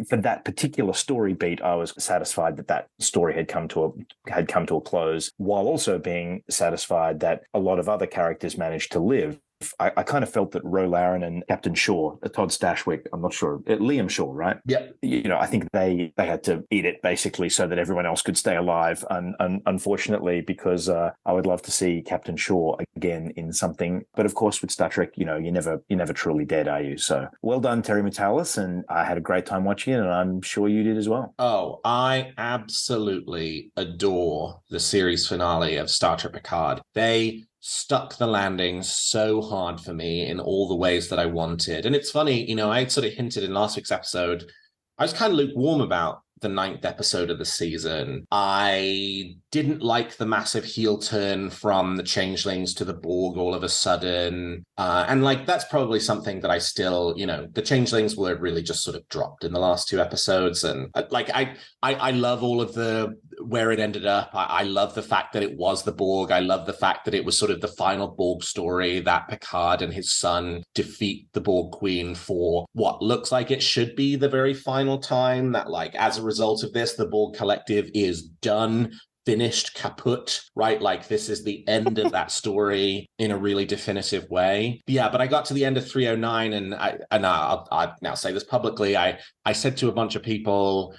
for that particular story beat, I was satisfied that story had come to a close, while also being satisfied that a lot of other characters managed to live. I kind of felt that Ro Laren and Captain Shaw, Todd Stashwick, I'm not sure, Liam Shaw, right? Yep. I think they had to eat it basically so that everyone else could stay alive. Unfortunately, because I would love to see Captain Shaw again in something. But of course, with Star Trek, you're never truly dead, are you? So well done, Terry Matalas, and I had a great time watching it, and I'm sure you did as well. Oh, I absolutely adore the series finale of Star Trek Picard. They stuck the landing so hard for me in all the ways that I wanted. And it's funny, I sort of hinted in last week's episode, I was kind of lukewarm about the 9th episode of the season. I didn't like the massive heel turn from the Changelings to the Borg all of a sudden. And that's probably something that I still, the Changelings were really just sort of dropped in the last 2 episodes. And I love all of where it ended up. I love the fact that it was the Borg. I love the fact that it was sort of the final Borg story, that Picard and his son defeat the Borg Queen for what looks like it should be the very final time, that as a result of this, the Borg Collective is done, finished, kaput, right? This is the end of that story in a really definitive way. Yeah, but I got to the end of 309, and I'll now say this publicly. I said to a bunch of people,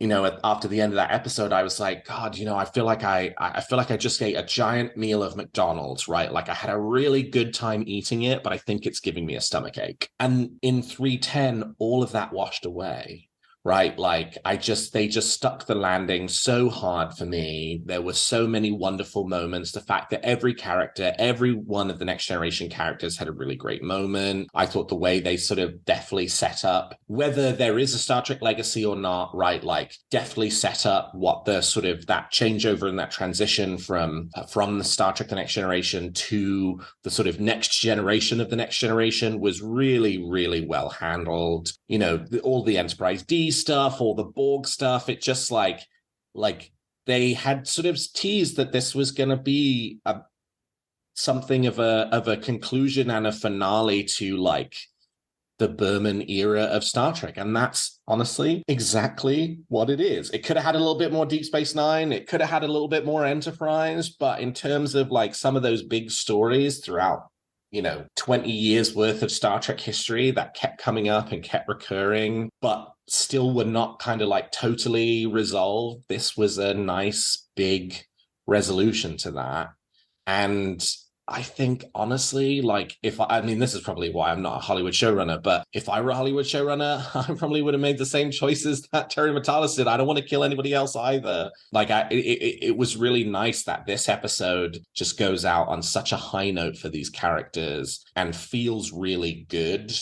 after the end of that episode, I was like, God, I feel like I just ate a giant meal of McDonald's, right? I had a really good time eating it, but I think it's giving me a stomachache. And in 310, all of that washed away. Right? They just stuck the landing so hard for me. There were so many wonderful moments. The fact that every character, every one of the Next Generation characters had a really great moment. I thought the way they sort of deftly set up, whether there is a Star Trek legacy or not, right? Deftly set up what the sort of that changeover and that transition from the Star Trek The Next Generation to the sort of next generation of the Next Generation was really, really well handled. All the Enterprise D stuff, all the Borg stuff, it just they had sort of teased that this was going to be something of a conclusion and a finale to the Berman era of Star Trek, and that's honestly exactly what it is. It could have had a little bit more Deep Space Nine, it could have had a little bit more Enterprise, but in terms of some of those big stories throughout 20 years worth of Star Trek history that kept coming up and kept recurring, but still were not kind of totally resolved. This was a nice big resolution to that. And I think honestly, like I mean, this is probably why I'm not a Hollywood showrunner, but if I were a Hollywood showrunner, I probably would have made the same choices that Terry Matalas did. I don't want to kill anybody else either. Like it was really nice that this episode just goes out on such a high note for these characters and feels really good.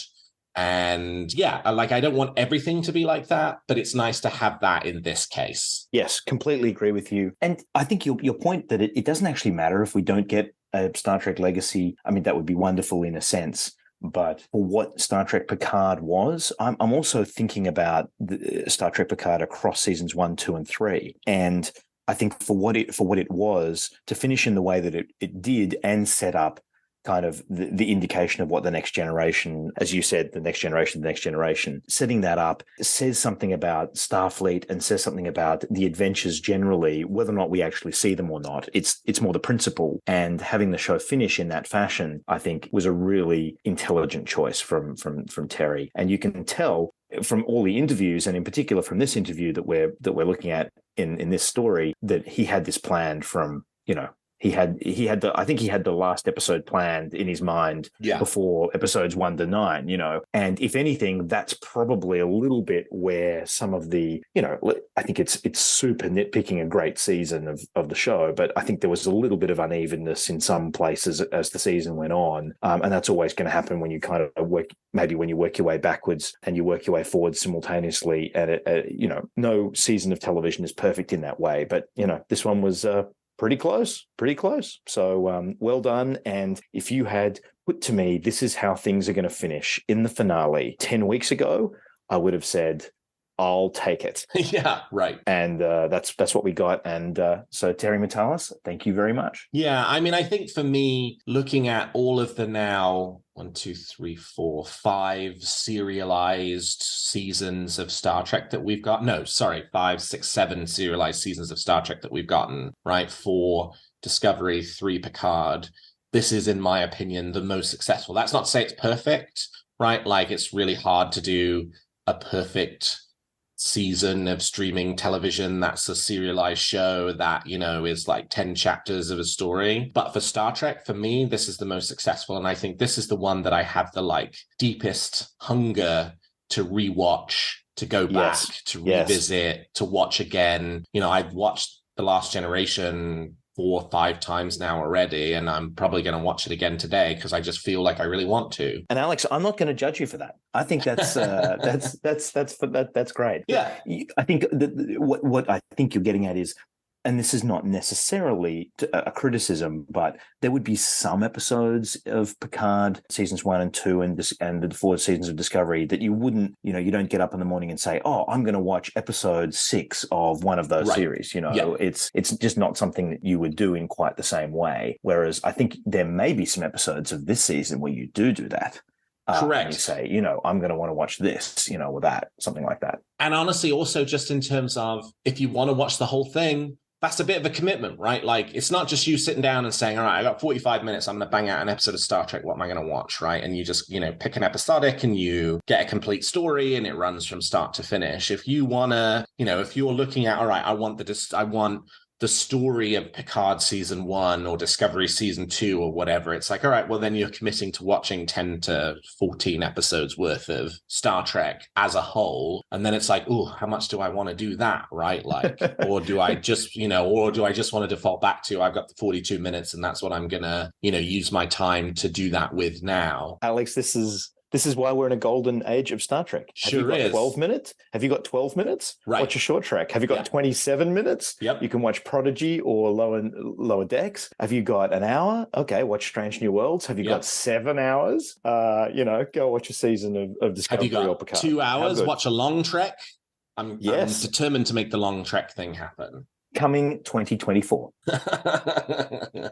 And yeah, like I don't want everything to be like that, but it's nice to have that in this case. Yes, completely agree with you. And I think your point that it doesn't actually matter if we don't get a Star Trek Legacy. I mean, that would be wonderful in a sense. But for what Star Trek Picard was, I'm also thinking about the Star Trek Picard across seasons 1, 2, and 3. And I think for what it was, to finish in the way that it did and set up kind of the indication of what the next generation, as you said, the next generation, setting that up says something about Starfleet and says something about the adventures generally, whether or not we actually see them or not. It's more the principle, and having the show finish in that fashion, I think, was a really intelligent choice from Terry. And you can tell from all the interviews, and in particular from this interview that we're looking at in this story, that he had this planned from, He had I think he had the last episode planned in his mind before episodes 1 to 9, and if anything, that's probably a little bit where some of the, I think it's super nitpicking a great season of the show, but I think there was a little bit of unevenness in some places as the season went on. And that's always going to happen when you kind of when you work your way backwards and you work your way forward simultaneously. And, no season of television is perfect in that way, but, this one was, pretty close. So well done. And if you had put to me, this is how things are going to finish in the finale 10 weeks ago, I would have said, I'll take it. Yeah, right. And that's what we got. And so Terry Matalas, thank you very much. Yeah, I mean, I think for me, looking at all of the now 1, 2, 3, 4, 5 serialized seasons of Star Trek that we've got. No, sorry, 5, 6, 7 serialized seasons of Star Trek that we've gotten, right? 4 Discovery, 3 Picard. This is, in my opinion, the most successful. That's not to say it's perfect, right? Like, it's really hard to do a perfect season of streaming television that's a serialized show that, is like 10 chapters of a story. But for Star Trek, for me, this is the most successful. And I think this is the one that I have the deepest hunger to rewatch, to go back, to revisit, to watch again. I've watched The Last Generation 4 or 5 times now already, and I'm probably going to watch it again today because I just feel like I really want to. And Alex, I'm not going to judge you for that. I think that's that's great. Yeah, I think what I think you're getting at is, and this is not necessarily a criticism, but there would be some episodes of Picard seasons 1 and 2 and the 4 seasons of Discovery that you wouldn't, you don't get up in the morning and say, oh, I'm going to watch episode 6 of one of those series. It's just not something that you would do in quite the same way. Whereas I think there may be some episodes of this season where you do that. Correct. And you say, I'm going to want to watch this, or that, something like that. And honestly, also just in terms of if you want to watch the whole thing, that's a bit of a commitment, right? Like, it's not just you sitting down and saying, all right, I got 45 minutes. I'm going to bang out an episode of Star Trek. What am I going to watch, right? And you just, pick an episodic and you get a complete story and it runs from start to finish. If you want to, if you're looking at, all right, I want the story of Picard season 1 or Discovery season 2 or whatever, it's like, all right, well, then you're committing to watching 10 to 14 episodes worth of Star Trek as a whole. And then it's like, oh, how much do I want to do that, right? Like, or do I just, want to default back to, I've got the 42 minutes and that's what I'm going to, use my time to do that with now. Alex, this is why we're in a golden age of Star Trek. Have you got 12 minutes? Have you got 12 minutes? Right. Watch a short track. Have you got 27 minutes? Yep. You can watch Prodigy or Lower Decks. Have you got an hour? Okay, watch Strange New Worlds. Have you got 7 hours? Go watch a season of Discovery or Picard. Have you got 2 hours? Watch a long trek. I'm determined to make the long trek thing happen. Coming 2024.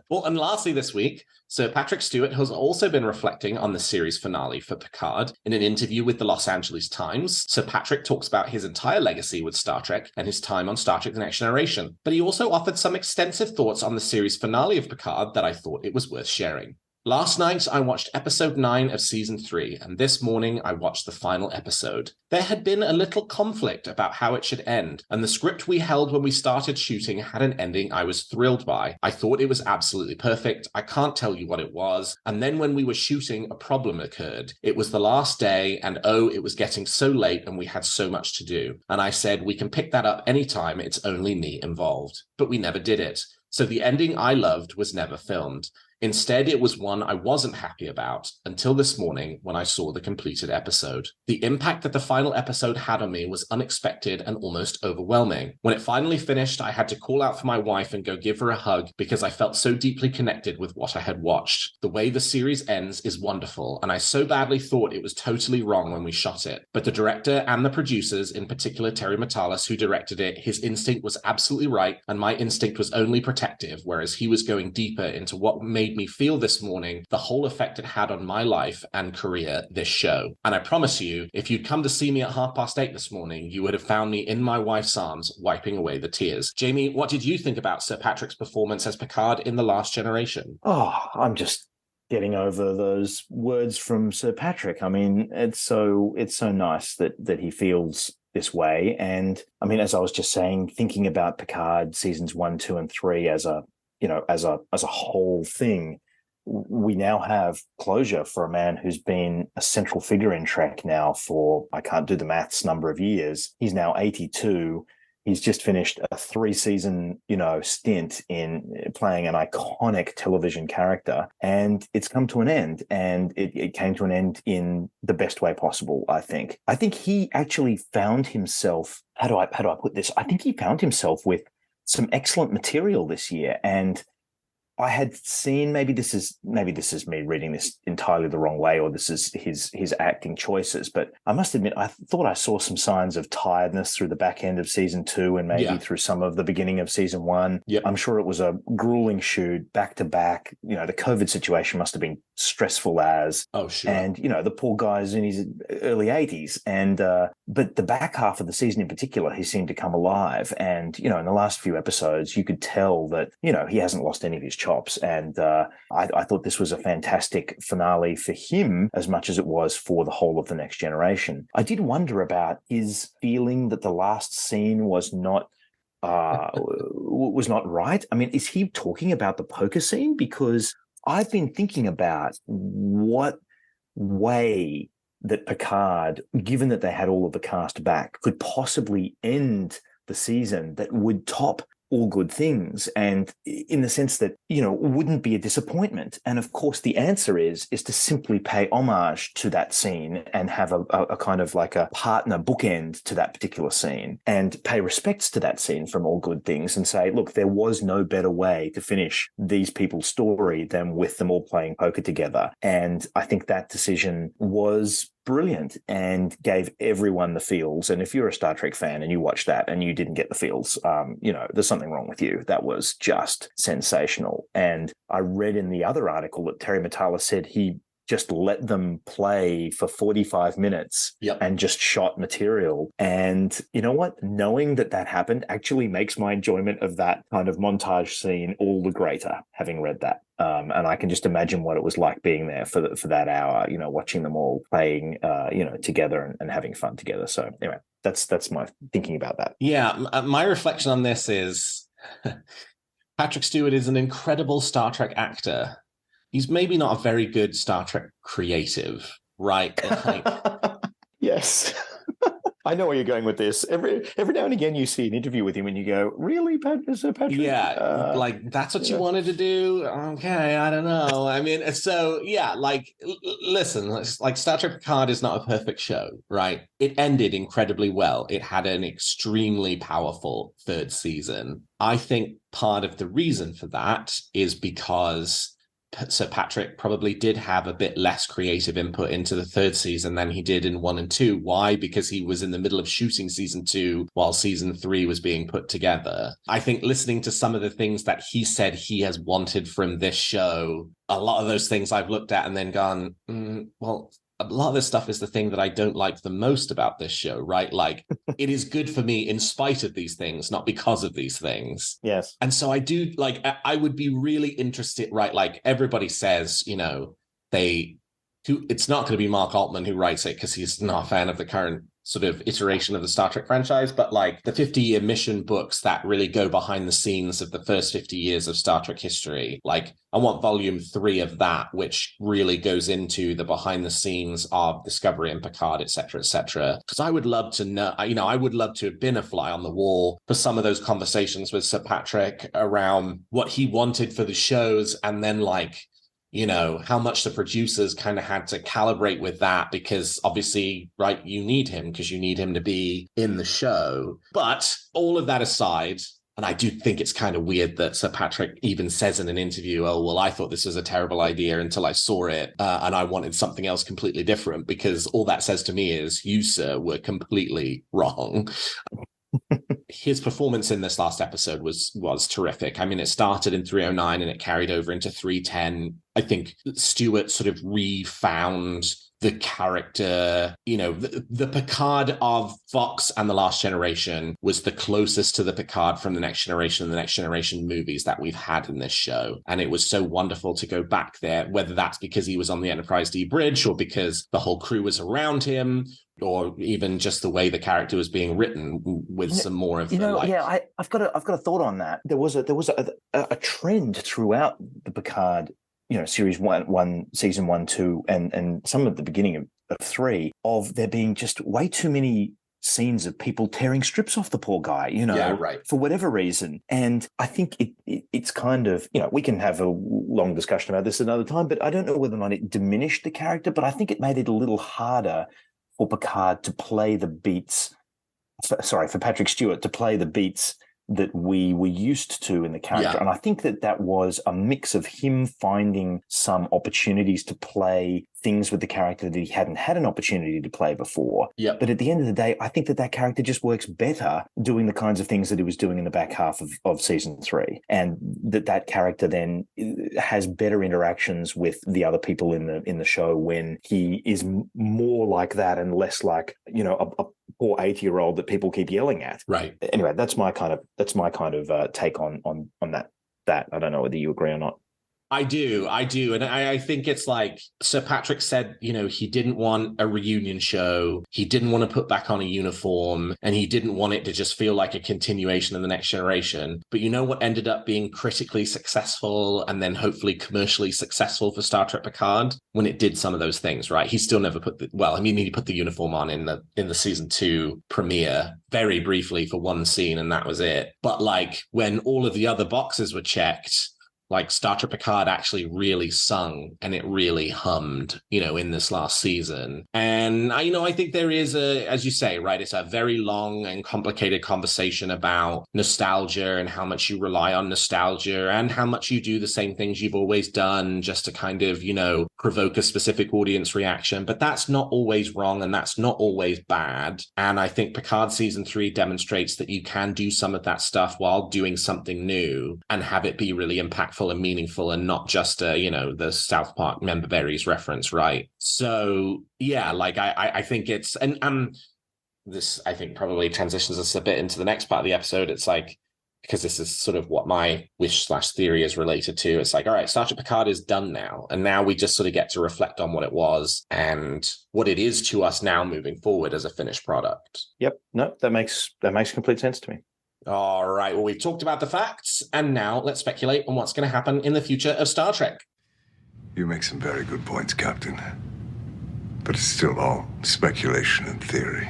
Well, and lastly this week, Sir Patrick Stewart has also been reflecting on the series finale for Picard. In an interview with the Los Angeles Times, Sir Patrick talks about his entire legacy with Star Trek and his time on Star Trek The Next Generation. But he also offered some extensive thoughts on the series finale of Picard that I thought it was worth sharing. Last night, I watched episode 9 of season 3, and this morning I watched the final episode. There had been a little conflict about how it should end, and the script we held when we started shooting had an ending I was thrilled by. I thought it was absolutely perfect. I can't tell you what it was. And then when we were shooting, a problem occurred. It was the last day, and it was getting so late and we had so much to do. And I said, we can pick that up anytime, it's only me involved. But we never did it. So the ending I loved was never filmed. Instead, it was one I wasn't happy about until this morning when I saw the completed episode. The impact that the final episode had on me was unexpected and almost overwhelming. When it finally finished, I had to call out for my wife and go give her a hug because I felt so deeply connected with what I had watched. The way the series ends is wonderful, and I so badly thought it was totally wrong when we shot it. But the director and the producers, in particular Terry Matalas, who directed it, his instinct was absolutely right, and my instinct was only protective, whereas he was going deeper into what made me feel this morning, the whole effect it had on my life and career, this show. And I promise you, if you'd come to see me at 8:30 this morning, you would have found me in my wife's arms, wiping away the tears. Jamie, what did you think about Sir Patrick's performance as Picard in The Last Generation? Oh, I'm just getting over those words from Sir Patrick. I mean, it's so nice that he feels this way. And I mean, as I was just saying, thinking about Picard seasons 1, 2, and 3 as a whole thing, we now have closure for a man who's been a central figure in Trek now for, I can't do the maths, number of years. He's now 82. He's just finished a 3-season, stint in playing an iconic television character, and it's come to an end. And it came to an end in the best way possible, I think. I think he actually found himself, how do I put this? I think he found himself with some excellent material this year. And I had seen, maybe this is me reading this entirely the wrong way, or this is his acting choices, but I must admit, I thought I saw some signs of tiredness through the back end of season 2 and maybe through some of the beginning of season 1. Yep. I'm sure it was a grueling shoot back to back. The COVID situation must have been stressful as. Oh, sure. And, the poor guy's in his early 80s. And, but the back half of the season in particular, he seemed to come alive. And, in the last few episodes, you could tell that, he hasn't lost any of his chops. And I thought this was a fantastic finale for him as much as it was for the whole of The Next Generation. I did wonder about his feeling that the last scene was not right. I mean, is he talking about the poker scene? Because I've been thinking about what way that Picard, given that they had all of the cast back, could possibly end the season that would top All Good Things, and in the sense that, wouldn't be a disappointment. And of course, the answer is to simply pay homage to that scene and have a kind of like a partner bookend to that particular scene and pay respects to that scene from All Good Things and say, look, there was no better way to finish these people's story than with them all playing poker together. And I think that decision was brilliant and gave everyone the feels. And if you're a Star Trek fan and you watch that and you didn't get the feels, there's something wrong with you. That was just sensational. And I read in the other article that Terry Matalas said he just let them play for 45 minutes and just shot material. And you know what? Knowing that happened actually makes my enjoyment of that kind of montage scene all the greater, having read that. And I can just imagine what it was like being there for that hour, watching them all playing, together and having fun together. So anyway, that's my thinking about that. Yeah, my reflection on this is Patrick Stewart is an incredible Star Trek actor. He's maybe not a very good Star Trek creative, right? Yes. I know where you're going with this. Every now and again, you see an interview with him and you go, really, Sir Patrick? Yeah, that's what you wanted to do? Okay, I don't know. I mean, so, yeah, listen, Star Trek Picard is not a perfect show, right? It ended incredibly well. It had an extremely powerful third season. I think part of the reason for that is because Sir Patrick probably did have a bit less creative input into the third season than he did in 1 and 2. Why? Because he was in the middle of shooting season 2 while season 3 was being put together. I think listening to some of the things that he said he has wanted from this show, a lot of those things I've looked at and then gone, well, a lot of this stuff is the thing that I don't like the most about this show, right? Like, it is good for me in spite of these things, not because of these things. Yes. And so I do, like, I would be really interested, right? Like, everybody says, it's not going to be Mark Altman who writes it because he's not a fan of the current sort of iteration of the Star Trek franchise, but like the 50-year mission books that really go behind the scenes of the first 50 years of Star Trek history. Like, I want volume 3 of that, which really goes into the behind the scenes of Discovery and Picard, et cetera, because I would love to know, I would love to have been a fly on the wall for some of those conversations with Sir Patrick around what he wanted for the shows, and then like, how much the producers kind of had to calibrate with that, because obviously, right, you need him because you need him to be in the show. But all of that aside, and I do think it's kind of weird that Sir Patrick even says in an interview, oh, well, I thought this was a terrible idea until I saw it, and I wanted something else completely different, because all that says to me is you, sir, were completely wrong. His performance in this last episode was terrific. I mean, it started in 309 and it carried over into 310. I think Stewart sort of refound the character, the Picard of Fox and The Last Generation was the closest to the Picard from The Next Generation and The Next Generation movies that we've had in this show. And it was so wonderful to go back there, whether that's because he was on the Enterprise D bridge or because the whole crew was around him, or even just the way the character was being written with some more of I've got a thought on that. There was a trend throughout the Picard, series one, season 1, 2, and some at the beginning of 3, of there being just way too many scenes of people tearing strips off the poor guy, for whatever reason. And I think it's kind of, we can have a long discussion about this another time, but I don't know whether or not it diminished the character, but I think it made it a little harder for Picard to play the beats, for Patrick Stewart to play the beats that we were used to in the character. Yeah. And I think that was a mix of him finding some opportunities to play things with the character that he hadn't had an opportunity to play before. Yep. But at the end of the day, I think that character just works better doing the kinds of things that he was doing in the back half of season 3. And that character then has better interactions with the other people in the show when he is more like that and less like, a poor 80-year-old that people keep yelling at. Right. Anyway, that's my kind of take on that. I don't know whether you agree or not. I do. And I think it's like Sir Patrick said, he didn't want a reunion show. He didn't want to put back on a uniform, and he didn't want it to just feel like a continuation of The Next Generation. But you know what ended up being critically successful and then hopefully commercially successful for Star Trek Picard? When it did some of those things, right? He still never put he put the uniform on in the season 2 premiere very briefly for one scene, and that was it. But like when all of the other boxes were checked, like Star Trek Picard actually really sung and it really hummed, in this last season. And I think there is as you say, right, it's a very long and complicated conversation about nostalgia and how much you rely on nostalgia and how much you do the same things you've always done just to kind of, provoke a specific audience reaction. But that's not always wrong and that's not always bad. And I think Picard season 3 demonstrates that you can do some of that stuff while doing something new and have it be really impactful and meaningful and not just the South Park Member Berries reference, right? So yeah, like I think it's and this I think probably transitions us a bit into the next part of the episode. It's like, because this is sort of what my wish/theory is related to. It's like, all right, Star Trek Picard is done now. And now we just sort of get to reflect on what it was and what it is to us now moving forward as a finished product. Yep. No, that makes complete sense to me. All right. Well, we've talked about the facts, and now let's speculate on what's going to happen in the future of Star Trek. You make some very good points, Captain. But it's still all speculation and theory.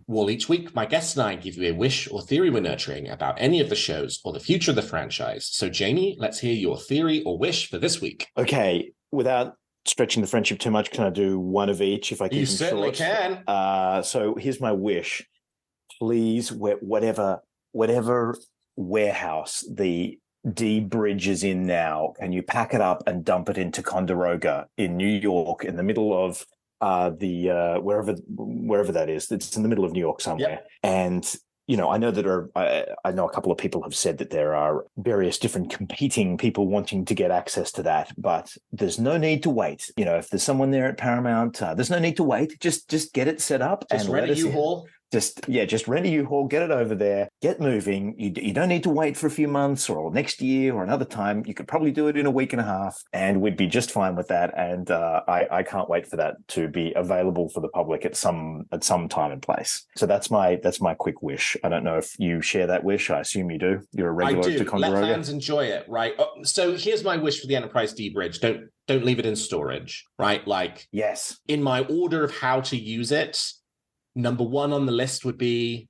Well, each week, my guests and I give you a wish or theory we're nurturing about any of the shows or the future of the franchise. So, Jamie, let's hear your theory or wish for this week. Okay. Without stretching the friendship too much, can I do one of each if I keep them short? You certainly can. So here's my wish. Please, whatever warehouse the D bridge is in now, can you pack it up and dump it into Ticonderoga in New York in the middle of wherever that is? It's in the middle of New York somewhere. Yep. And I know that I know a couple of people have said that there are various different competing people wanting to get access to that, but there's no need to wait. If there's someone there at Paramount, there's no need to wait. Just get it set up Just and rent let a us in. U-Haul. Just rent a U-Haul, get it over there, get moving. You don't need to wait for a few months or next year or another time. You could probably do it in a week and a half, and we'd be just fine with that. And I can't wait for that to be available for the public at some time and place. So that's my quick wish. I don't know if you share that wish. I assume you do. You're a regular I do. to Ticonderoga. Let fans enjoy it, right? So here's my wish for the Enterprise D bridge. Don't leave it in storage, right? Like, yes, in my order of how to use it, number one on the list would be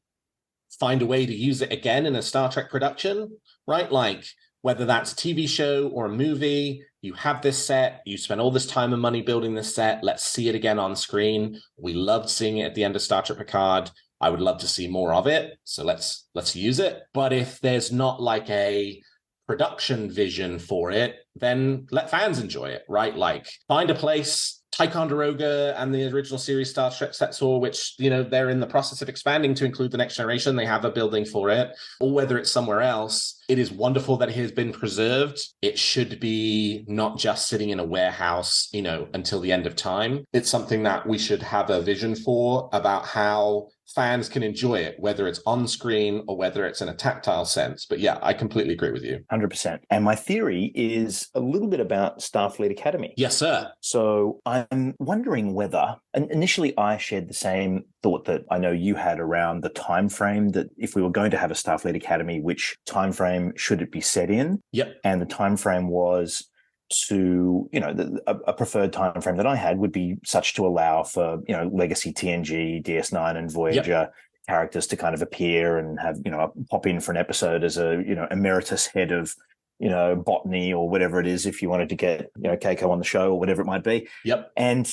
find a way to use it again in a Star Trek production, right? Like, whether that's a TV show or a movie, you have this set, you spend all this time and money building this set, let's see it again on screen. We loved seeing it at the end of Star Trek Picard. I would love to see more of it, so let's use it. But if there's not like a production vision for it, then let fans enjoy it, right? Like, find a place. Ticonderoga and the original series Star Trek sets, or which, they're in the process of expanding to include the Next Generation. They have a building for it, or whether it's somewhere else. It is wonderful that it has been preserved. It should be not just sitting in a warehouse, until the end of time. It's something that we should have a vision for about how fans can enjoy it, whether it's on screen or whether it's in a tactile sense. But yeah, I completely agree with you. 100%. And my theory is a little bit about Starfleet Academy. Yes, sir. So I'm wondering whether, and initially I shared the same thought that I know you had around the time frame, that if we were going to have a Starfleet Academy, which time frame should it be set in? Yep. And the time frame was to, a preferred time frame that I had would be such to allow for, Legacy TNG, DS9 and Voyager characters to kind of appear and have, pop in for an episode as a, emeritus head of, botany or whatever it is, if you wanted to get, Keiko on the show or whatever it might be. Yep. And,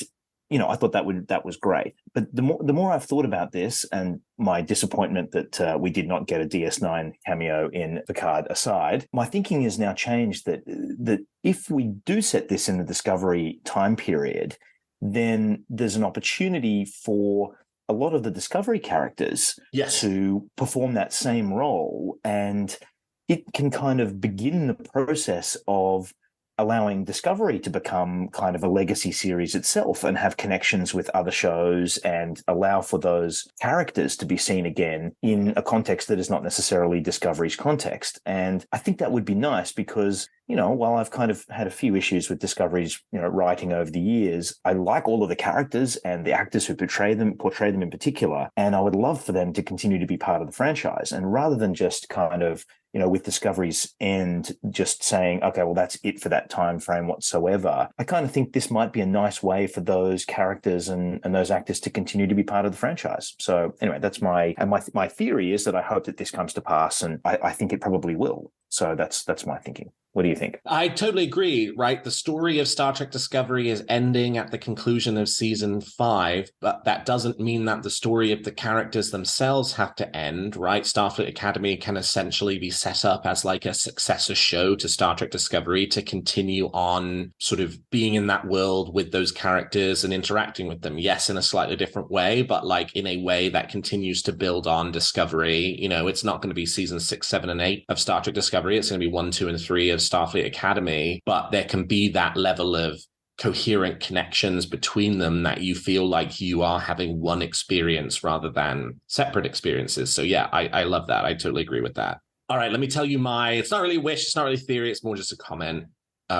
I thought that was great. But the more I've thought about this, and my disappointment that we did not get a DS9 cameo in Picard aside, my thinking has now changed that if we do set this in the Discovery time period, then there's an opportunity for a lot of the Discovery characters to perform that same role, and it can kind of begin the process of allowing Discovery to become kind of a legacy series itself and have connections with other shows and allow for those characters to be seen again in a context that is not necessarily Discovery's context. And I think that would be nice because, while I've kind of had a few issues with Discovery's, writing over the years, I like all of the characters and the actors who portray them in particular. And I would love for them to continue to be part of the franchise. And rather than just kind of, with Discovery's end, just saying, okay, well, that's it for that time frame whatsoever. I kind of think this might be a nice way for those characters and those actors to continue to be part of the franchise. So anyway, that's my theory is that I hope that this comes to pass, and I think it probably will. So that's my thinking. What do you think? I totally agree, right? The story of Star Trek Discovery is ending at the conclusion of season 5, but that doesn't mean that the story of the characters themselves have to end, right? Starfleet Academy can essentially be set up as like a successor show to Star Trek Discovery to continue on sort of being in that world with those characters and interacting with them. Yes, in a slightly different way, but like in a way that continues to build on Discovery. It's not going to be season 6, 7, and 8 of Star Trek Discovery. It's going to be 1, 2, and 3 of Starfleet Academy, but there can be that level of coherent connections between them that you feel like you are having one experience rather than separate experiences. So yeah, I love that. I totally agree with that. All right, let me tell you it's not really a wish, it's not really theory, it's more just a comment,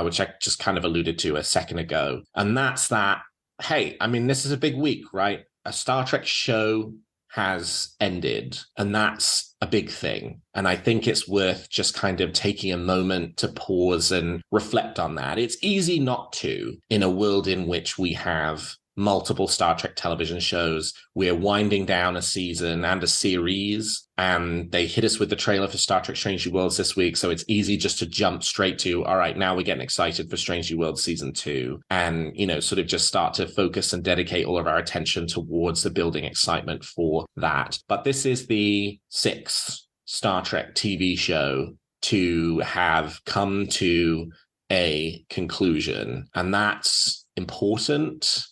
which I just kind of alluded to a second ago. And that's that, hey, this is a big week, right? A Star Trek show has ended, and that's a big thing. And I think it's worth just kind of taking a moment to pause and reflect on that. It's easy not to, in a world in which we have multiple Star Trek television shows. We're winding down a season and a series, and they hit us with the trailer for Star Trek Strange New Worlds this week. So it's easy just to jump straight to, all right, now we're getting excited for Strange New Worlds season 2, and, sort of just start to focus and dedicate all of our attention towards the building excitement for that. But this is the 6th Star Trek TV show to have come to a conclusion, and that's important.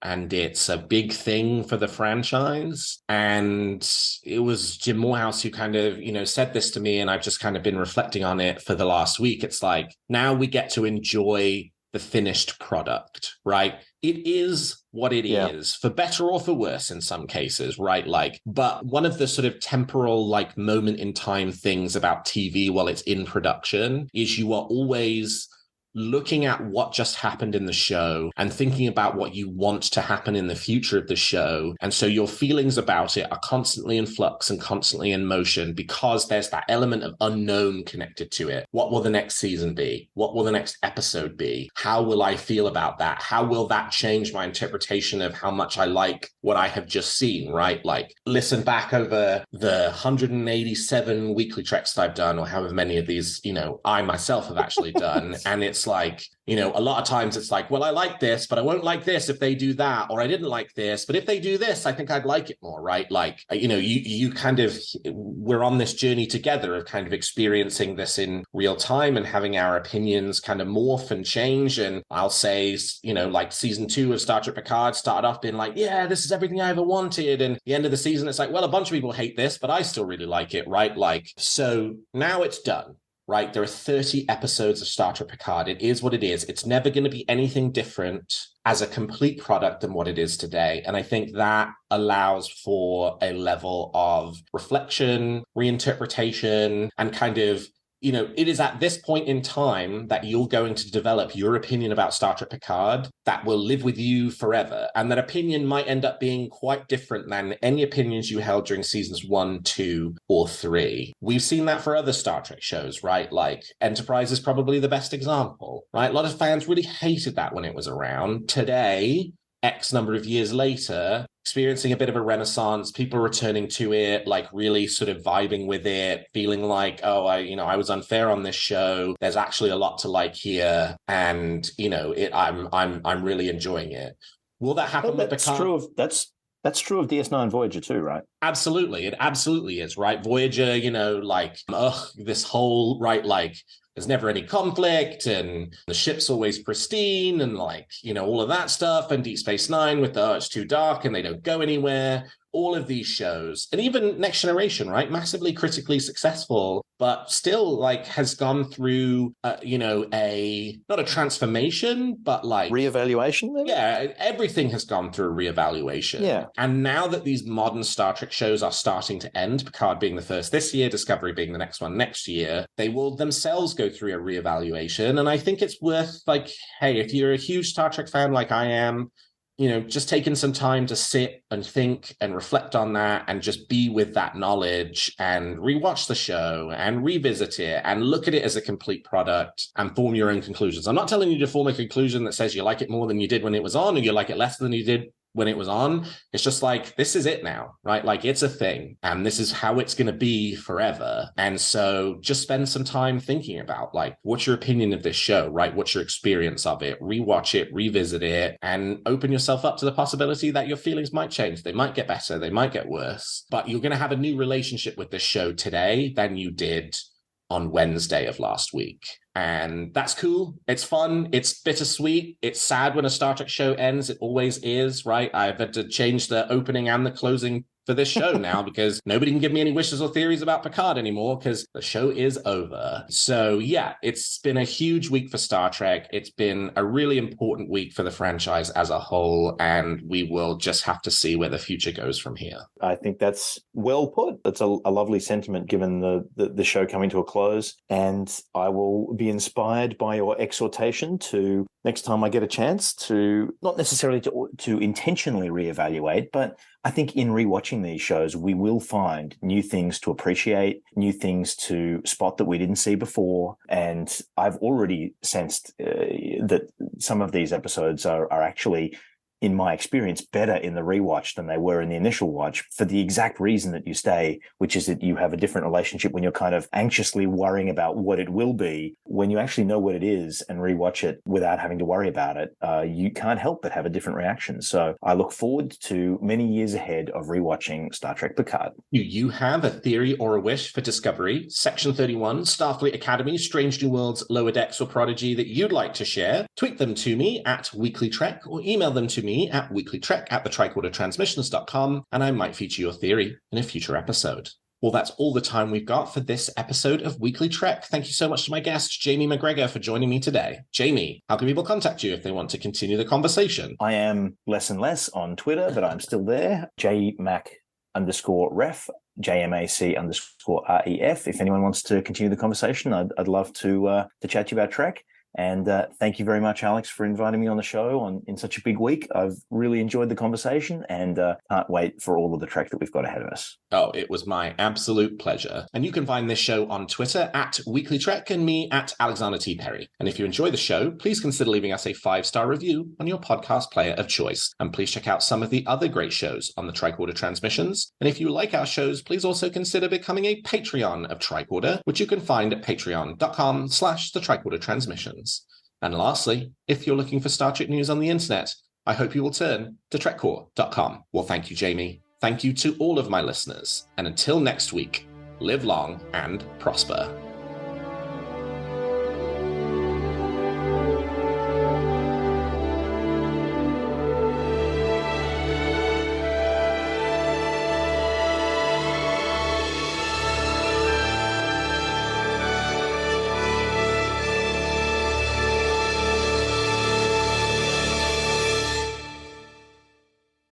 and it's a big thing for the franchise. And it was Jim Morehouse who kind of, said this to me, and I've just kind of been reflecting on it for the last week. It's like, now we get to enjoy the finished product, right? It is what it is, for better or for worse in some cases, right? Like, but one of the sort of temporal, like, moment in time things about TV while it's in production is you are always looking at what just happened in the show and thinking about what you want to happen in the future of the show. And so your feelings about it are constantly in flux and constantly in motion because there's that element of unknown connected to it. What will the next season be? What will the next episode be? How will I feel about that? How will that change my interpretation of how much I like what I have just seen, right? Like, listen back over the 187 weekly treks that I've done, or however many of these, I myself have actually done. And it's like, a lot of times it's like, well, I like this, but I won't like this if they do that, or I didn't like this, but if they do this, I think I'd like it more, right? Like, you kind of, we're on this journey together of kind of experiencing this in real time and having our opinions kind of morph and change. And I'll say, like season 2 of Star Trek Picard started off being like, yeah, this is everything I ever wanted. And the end of the season, it's like, well, a bunch of people hate this, but I still really like it, right? Like, so now it's done. Right? There are 30 episodes of Star Trek Picard. It is what it is. It's never going to be anything different as a complete product than what it is today. And I think that allows for a level of reflection, reinterpretation, and kind of, it is at this point in time that you're going to develop your opinion about Star Trek Picard that will live with you forever. And that opinion might end up being quite different than any opinions you held during seasons 1, 2, or 3. We've seen that for other Star Trek shows, right? Like Enterprise is probably the best example, right? A lot of fans really hated that when it was around. Today, X number of years later, experiencing a bit of a renaissance, people returning to it, like really sort of vibing with it, feeling like, oh, I was unfair on this show. There's actually a lot to like here, and I'm really enjoying it. Will that happen with Picard? That's true of DS9 Voyager too, right? Absolutely, it absolutely is, right? Voyager, this whole there's never any conflict, and the ship's always pristine, and all of that stuff, and Deep Space Nine with it's too dark and they don't go anywhere. All of these shows, and even Next Generation, right? Massively critically successful, but still has gone through, not a transformation, but reevaluation. Maybe? Yeah, everything has gone through a reevaluation. Yeah. And now that these modern Star Trek shows are starting to end, Picard being the first this year, Discovery being the next one next year, they will themselves go through a reevaluation. And I think it's worth hey, if you're a huge Star Trek fan like I am, just taking some time to sit and think and reflect on that and just be with that knowledge and rewatch the show and revisit it and look at it as a complete product and form your own conclusions. I'm not telling you to form a conclusion that says you like it more than you did when it was on, or you like it less than you did when it was on. It's just this is it now, right? It's a thing, and this is how it's going to be forever. And so just spend some time thinking about what's your opinion of this show, right? What's your experience of it? Rewatch it, revisit it, and open yourself up to the possibility that your feelings might change. They might get better, they might get worse, but you're going to have a new relationship with this show today than you did on Wednesday of last week. And that's cool. It's fun. It's bittersweet. It's sad when a Star Trek show ends. It always is, right? I've had to change the opening and the closing for this show now because nobody can give me any wishes or theories about Picard anymore because the show is over. So yeah, it's been a huge week for Star Trek. It's been a really important week for the franchise as a whole, and we will just have to see where the future goes from here. I think that's well put. That's a lovely sentiment given the show coming to a close, and I will be inspired by your exhortation to next time I get a chance to not necessarily to intentionally reevaluate, but I think in rewatching these shows, we will find new things to appreciate, new things to spot that we didn't see before. And I've already sensed that some of these episodes are actually, in my experience, better in the rewatch than they were in the initial watch for the exact reason that you stay, which is that you have a different relationship when you're kind of anxiously worrying about what it will be. When you actually know what it is and rewatch it without having to worry about it, you can't help but have a different reaction. So I look forward to many years ahead of rewatching Star Trek Picard. You have a theory or a wish for Discovery, Section 31, Starfleet Academy, Strange New Worlds, Lower Decks, or Prodigy that you'd like to share? Tweet them to me at WeeklyTrek or email them to me me at WeeklyTrek at thetricordertransmissions.com, and I might feature your theory in a future episode. Well, that's all the time we've got for this episode of Weekly Trek. Thank you so much to my guest, Jamie McGregor, for joining me today. Jamie, how can people contact you if they want to continue the conversation? I am less and less on Twitter, but I'm still there. JMac_ref, JMAC_REF. If anyone wants to continue the conversation, I'd love to chat to you about Trek. And thank you very much, Alex, for inviting me on the show in such a big week. I've really enjoyed the conversation and can't wait for all of the Trek that we've got ahead of us. Oh, it was my absolute pleasure. And you can find this show on Twitter at WeeklyTrek and me at Alexander T. Perry. And if you enjoy the show, please consider leaving us a 5-star review on your podcast player of choice. And please check out some of the other great shows on the Tricorder Transmissions. And if you like our shows, please also consider becoming a Patreon of Tricorder, which you can find at patreon.com/the Tricorder Transmissions. And lastly, if you're looking for Star Trek news on the internet, I hope you will turn to trekcore.com. Well, thank you, Jamie. Thank you to all of my listeners. And until next week, live long and prosper.